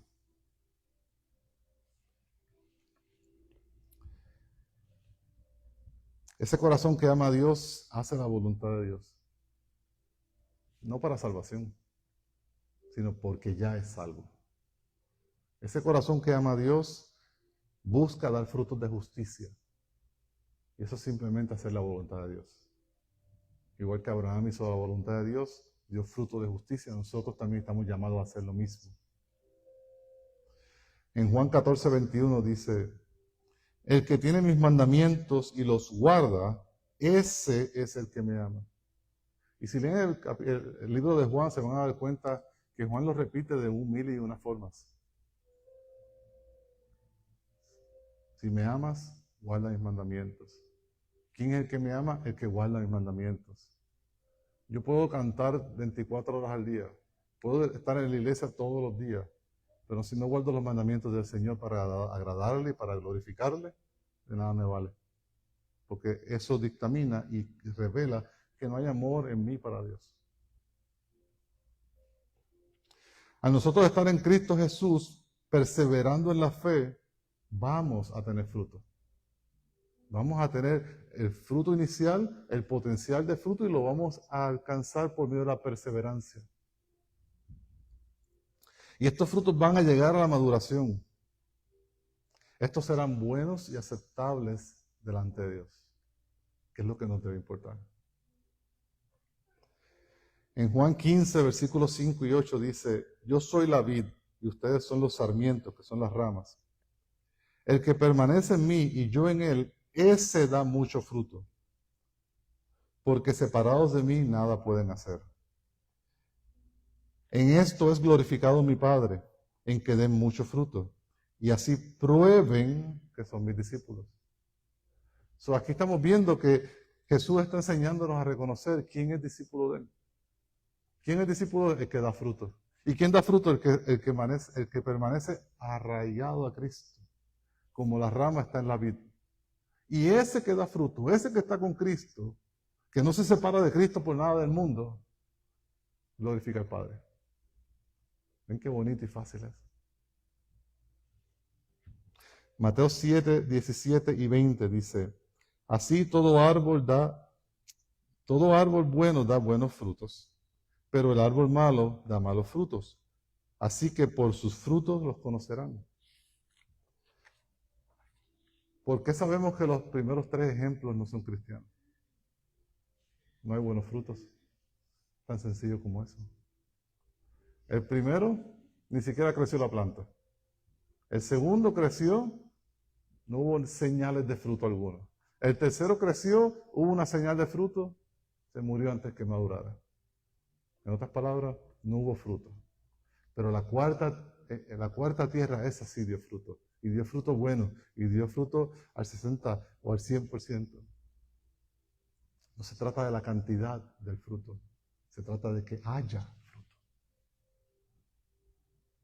Ese corazón que ama a Dios hace la voluntad de Dios. No para salvación, sino porque ya es salvo. Ese corazón que ama a Dios busca dar frutos de justicia. Y eso es simplemente hacer la voluntad de Dios. Igual que Abraham hizo la voluntad de Dios, dio fruto de justicia, nosotros también estamos llamados a hacer lo mismo. En Juan 14:21 dice, el que tiene mis mandamientos y los guarda, ese es el que me ama. Y si leen el libro de Juan, se van a dar cuenta que Juan lo repite de 1001 formas. Si me amas, guarda mis mandamientos. ¿Quién es el que me ama? El que guarda mis mandamientos. Yo puedo cantar 24 horas al día, puedo estar en la iglesia todos los días, pero si no guardo los mandamientos del Señor para agradarle y para glorificarle, de nada me vale. Porque eso dictamina y revela que no hay amor en mí para Dios. A nosotros estar en Cristo Jesús, perseverando en la fe, vamos a tener fruto. Vamos a tener el fruto inicial, el potencial de fruto, y lo vamos a alcanzar por medio de la perseverancia. Y estos frutos van a llegar a la maduración. Estos serán buenos y aceptables delante de Dios, que es lo que nos debe importar. En Juan 15, versículos 5 y 8 dice, yo soy la vid y ustedes son los sarmientos, que son las ramas. El que permanece en mí y yo en él, ese da mucho fruto, porque separados de mí nada pueden hacer. En esto es glorificado mi Padre, en que den mucho fruto, y así prueben que son mis discípulos. Aquí estamos viendo que Jesús está enseñándonos a reconocer quién es discípulo de él. ¿Quién es discípulo? El que da fruto. ¿Y quién da fruto? El que permanece arraigado a Cristo, como la rama está en la vid. Y ese que da fruto, ese que está con Cristo, que no se separa de Cristo por nada del mundo, glorifica al Padre. ¿Ven qué bonito y fácil es? Mateo 7, 17 y 20 dice, así todo árbol bueno da buenos frutos, pero el árbol malo da malos frutos. Así que por sus frutos los conocerán. ¿Por qué sabemos que los primeros 3 ejemplos no son cristianos? No hay buenos frutos. Tan sencillo como eso. El primero, ni siquiera creció la planta. El segundo creció, no hubo señales de fruto alguno. El tercero creció, hubo una señal de fruto, se murió antes que madurara. En otras palabras, no hubo fruto. Pero la cuarta tierra, esa sí dio fruto. Y dio fruto bueno, y dio fruto al 60 o al 100%. No se trata de la cantidad del fruto, se trata de que haya fruto.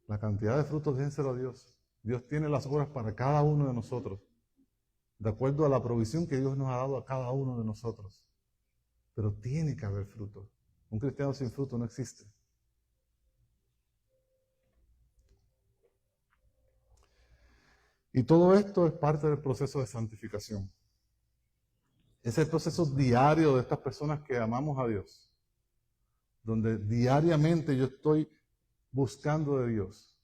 La cantidad de frutos, déjenselo a Dios. Dios tiene las obras para cada uno de nosotros, de acuerdo a la provisión que Dios nos ha dado a cada uno de nosotros. Pero tiene que haber fruto. Un cristiano sin fruto no existe. Y todo esto es parte del proceso de santificación. Es el proceso diario de estas personas que amamos a Dios, donde diariamente yo estoy buscando de Dios,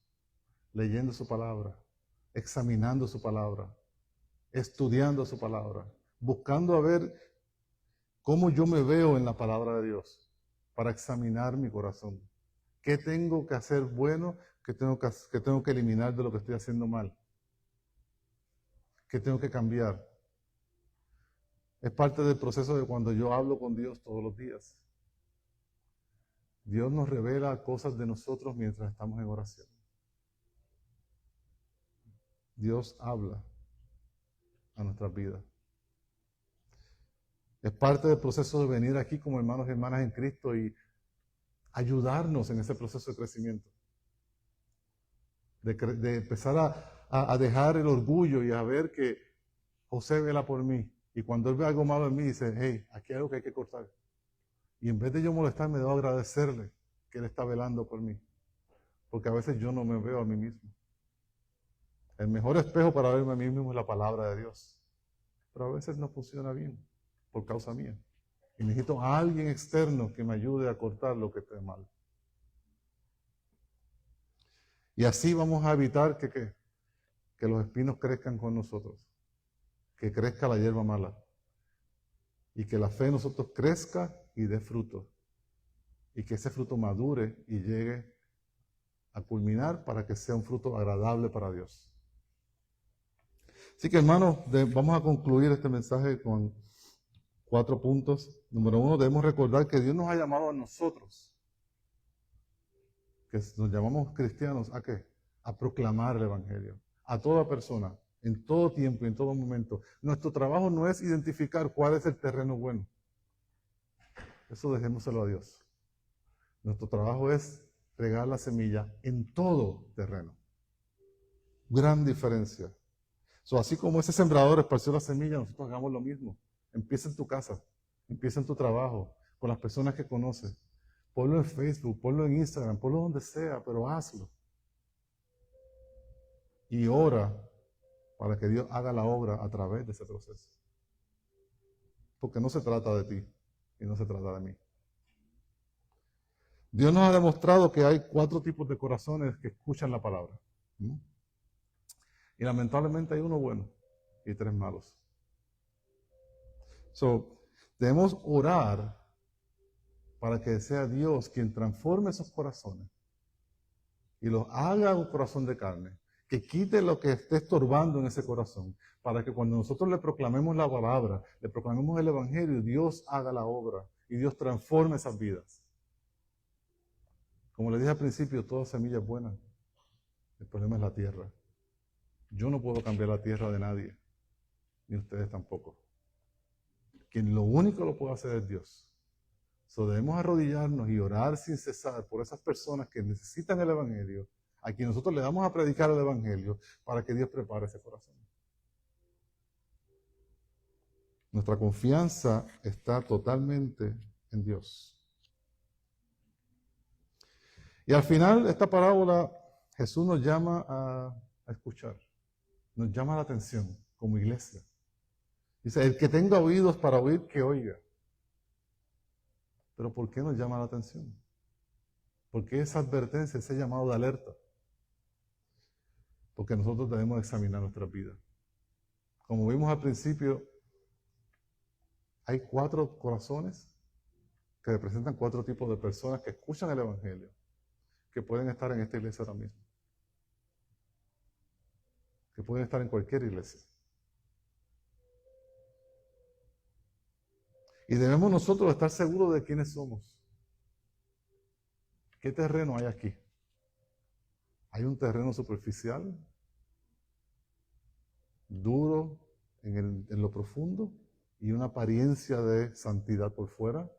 leyendo su palabra, examinando su palabra, estudiando su palabra, buscando a ver cómo yo me veo en la palabra de Dios, para examinar mi corazón. ¿Qué tengo que hacer bueno? ¿Qué tengo que eliminar de lo que estoy haciendo mal? ¿Qué tengo que cambiar? Es parte del proceso de cuando yo hablo con Dios todos los días. Dios nos revela cosas de nosotros mientras estamos en oración. Dios habla a nuestras vidas. Es parte del proceso de venir aquí como hermanos y hermanas en Cristo y ayudarnos en ese proceso de crecimiento. De empezar a dejar el orgullo y a ver que José vela por mí. Y cuando él ve algo malo en mí, dice, hey, aquí hay algo que hay que cortar. Y en vez de yo molestarme, debo agradecerle que él está velando por mí. Porque a veces yo no me veo a mí mismo. El mejor espejo para verme a mí mismo es la palabra de Dios. Pero a veces no funciona bien por causa mía. Y necesito a alguien externo que me ayude a cortar lo que esté mal. Y así vamos a evitar que los espinos crezcan con nosotros. Que crezca la hierba mala. Y que la fe en nosotros crezca y dé fruto. Y que ese fruto madure y llegue a culminar para que sea un fruto agradable para Dios. Así que hermanos, vamos a concluir este mensaje con 4 puntos. Número 1, debemos recordar que Dios nos ha llamado a nosotros, que nos llamamos cristianos, ¿a qué? A proclamar el Evangelio, a toda persona, en todo tiempo y en todo momento. Nuestro trabajo no es identificar cuál es el terreno bueno. Eso dejémoselo a Dios. Nuestro trabajo es regar la semilla en todo terreno. Gran diferencia. Así como ese sembrador esparció la semilla, nosotros hagamos lo mismo. Empieza en tu casa, empieza en tu trabajo, con las personas que conoces. Ponlo en Facebook, ponlo en Instagram, ponlo donde sea, pero hazlo. Y ora para que Dios haga la obra a través de ese proceso. Porque no se trata de ti y no se trata de mí. Dios nos ha demostrado que hay 4 tipos de corazones que escuchan la palabra. Y lamentablemente hay uno bueno y 3 malos. Debemos orar para que sea Dios quien transforme esos corazones y los haga un corazón de carne, que quite lo que esté estorbando en ese corazón, para que cuando nosotros le proclamemos la palabra, le proclamemos el Evangelio, Dios haga la obra y Dios transforme esas vidas. Como le dije al principio, toda semilla es buena. El problema es la tierra. Yo no puedo cambiar la tierra de nadie, ni ustedes tampoco. Quien lo único lo puede hacer es Dios. So, debemos arrodillarnos y orar sin cesar por esas personas que necesitan el Evangelio, a quien nosotros le vamos a predicar el Evangelio, para que Dios prepare ese corazón. Nuestra confianza está totalmente en Dios. Y al final de esta parábola, Jesús nos llama a escuchar, nos llama la atención como iglesia. Dice, el que tenga oídos para oír, que oiga. Pero ¿por qué nos llama la atención? ¿Por qué esa advertencia, ese llamado de alerta? Porque nosotros debemos examinar nuestras vidas. Como vimos al principio, hay 4 corazones que representan 4 tipos de personas que escuchan el Evangelio, que pueden estar en esta iglesia ahora mismo, que pueden estar en cualquier iglesia. Y debemos nosotros estar seguros de quiénes somos. ¿Qué terreno hay aquí? Hay un terreno superficial, duro en lo profundo y una apariencia de santidad por fuera.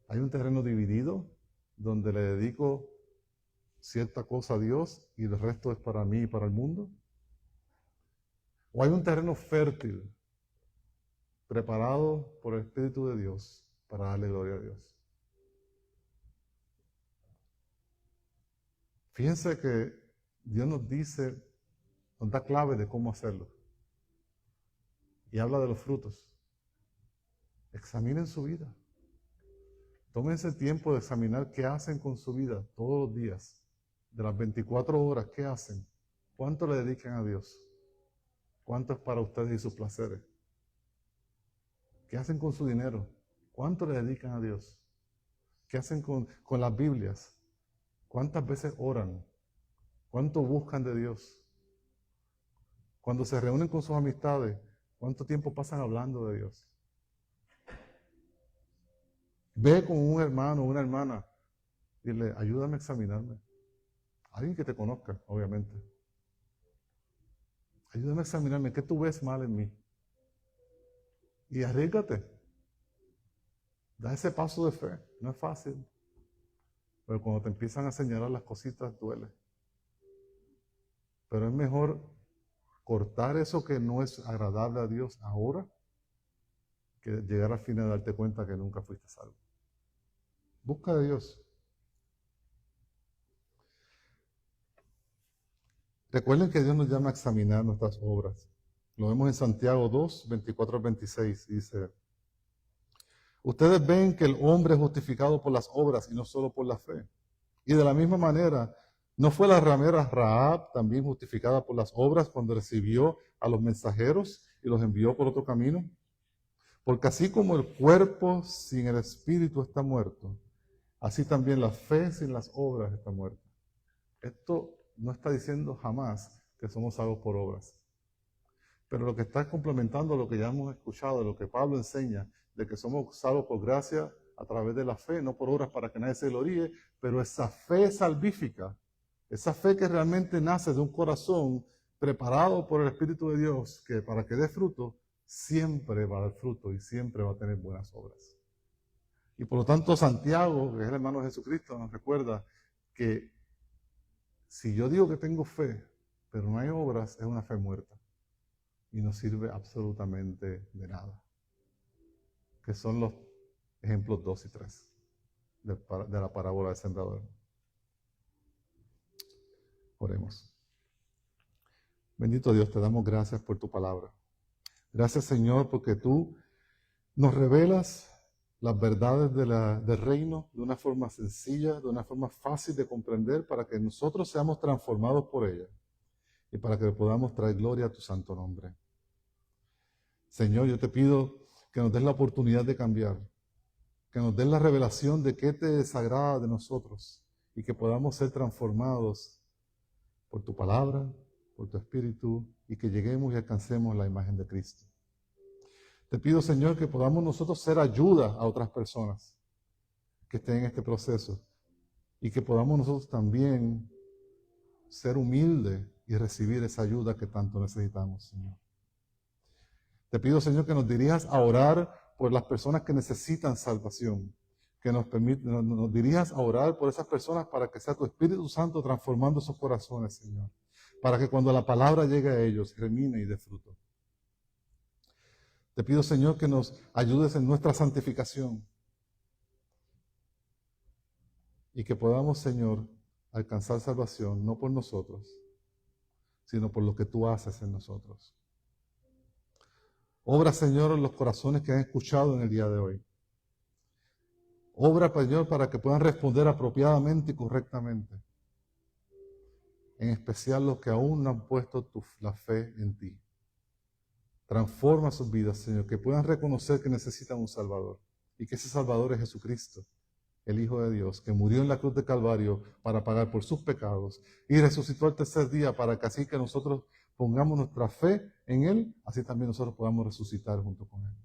Hay un terreno dividido donde le dedico cierta cosa a Dios y el resto es para mí y para el mundo. O hay un terreno fértil, preparado por el Espíritu de Dios para darle gloria a Dios. Fíjense que Dios nos dice, nos da clave de cómo hacerlo. Y habla de los frutos. Examinen su vida. Tómense el tiempo de examinar qué hacen con su vida todos los días. De las 24 horas, ¿qué hacen? ¿Cuánto le dedican a Dios? ¿Cuánto es para ustedes y sus placeres? ¿Qué hacen con su dinero? ¿Cuánto le dedican a Dios? ¿Qué hacen con las Biblias? ¿Cuántas veces oran? ¿Cuánto buscan de Dios? Cuando se reúnen con sus amistades, ¿cuánto tiempo pasan hablando de Dios? Ve con un hermano o una hermana, dile, ayúdame a examinarme. Alguien que te conozca, obviamente. Ayúdame a examinarme, ¿qué tú ves mal en mí? Y arriésgate. Da ese paso de fe. No es fácil. Pero cuando te empiezan a señalar las cositas, duele. Pero es mejor cortar eso que no es agradable a Dios ahora que llegar al final y darte cuenta que nunca fuiste salvo. Busca a Dios. Recuerden que Dios nos llama a examinar nuestras obras. Lo vemos en Santiago 2, 24 al 26. Dice, ustedes ven que el hombre es justificado por las obras y no solo por la fe. Y de la misma manera, ¿no fue la ramera Rahab también justificada por las obras cuando recibió a los mensajeros y los envió por otro camino? Porque así como el cuerpo sin el espíritu está muerto, así también la fe sin las obras está muerta. Esto no está diciendo jamás que somos salvos por obras. Pero lo que está complementando lo que ya hemos escuchado, de lo que Pablo enseña, de que somos salvos por gracia a través de la fe, no por obras para que nadie se gloríe, pero esa fe salvífica, esa fe que realmente nace de un corazón preparado por el Espíritu de Dios, que para que dé fruto, siempre va a dar fruto y siempre va a tener buenas obras. Y por lo tanto Santiago, que es el hermano de Jesucristo, nos recuerda que si yo digo que tengo fe, pero no hay obras, es una fe muerta y no sirve absolutamente de nada. Que son los ejemplos 2 y 3 de la parábola del sembrador. Oremos. Bendito Dios, te damos gracias por tu palabra. Gracias, Señor, porque tú nos revelas las verdades del reino de una forma sencilla, de una forma fácil de comprender, para que nosotros seamos transformados por ella y para que podamos traer gloria a tu santo nombre. Señor, yo te pido que nos des la oportunidad de cambiar, que nos des la revelación de qué te desagrada de nosotros y que podamos ser transformados por tu palabra, por tu espíritu y que lleguemos y alcancemos la imagen de Cristo. Te pido, Señor, que podamos nosotros ser ayuda a otras personas que estén en este proceso y que podamos nosotros también ser humildes y recibir esa ayuda que tanto necesitamos, Señor. Te pido, Señor, que nos dirijas a orar por las personas que necesitan salvación, que nos dirijas a orar por esas personas para que sea tu Espíritu Santo transformando esos corazones, Señor, para que cuando la palabra llegue a ellos, germine y dé fruto. Te pido, Señor, que nos ayudes en nuestra santificación y que podamos, Señor, alcanzar salvación no por nosotros, sino por lo que tú haces en nosotros. Obra, Señor, en los corazones que han escuchado en el día de hoy. Obra, Señor, para que puedan responder apropiadamente y correctamente. En especial los que aún no han puesto la fe en ti. Transforma sus vidas, Señor, que puedan reconocer que necesitan un Salvador y que ese Salvador es Jesucristo, el Hijo de Dios, que murió en la cruz de Calvario para pagar por sus pecados y resucitó al tercer día para que así que nosotros pongamos nuestra fe en Él, así también nosotros podamos resucitar junto con Él.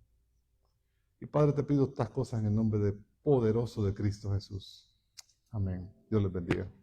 Y Padre, te pido estas cosas en el nombre poderoso de Cristo Jesús. Amén. Dios les bendiga.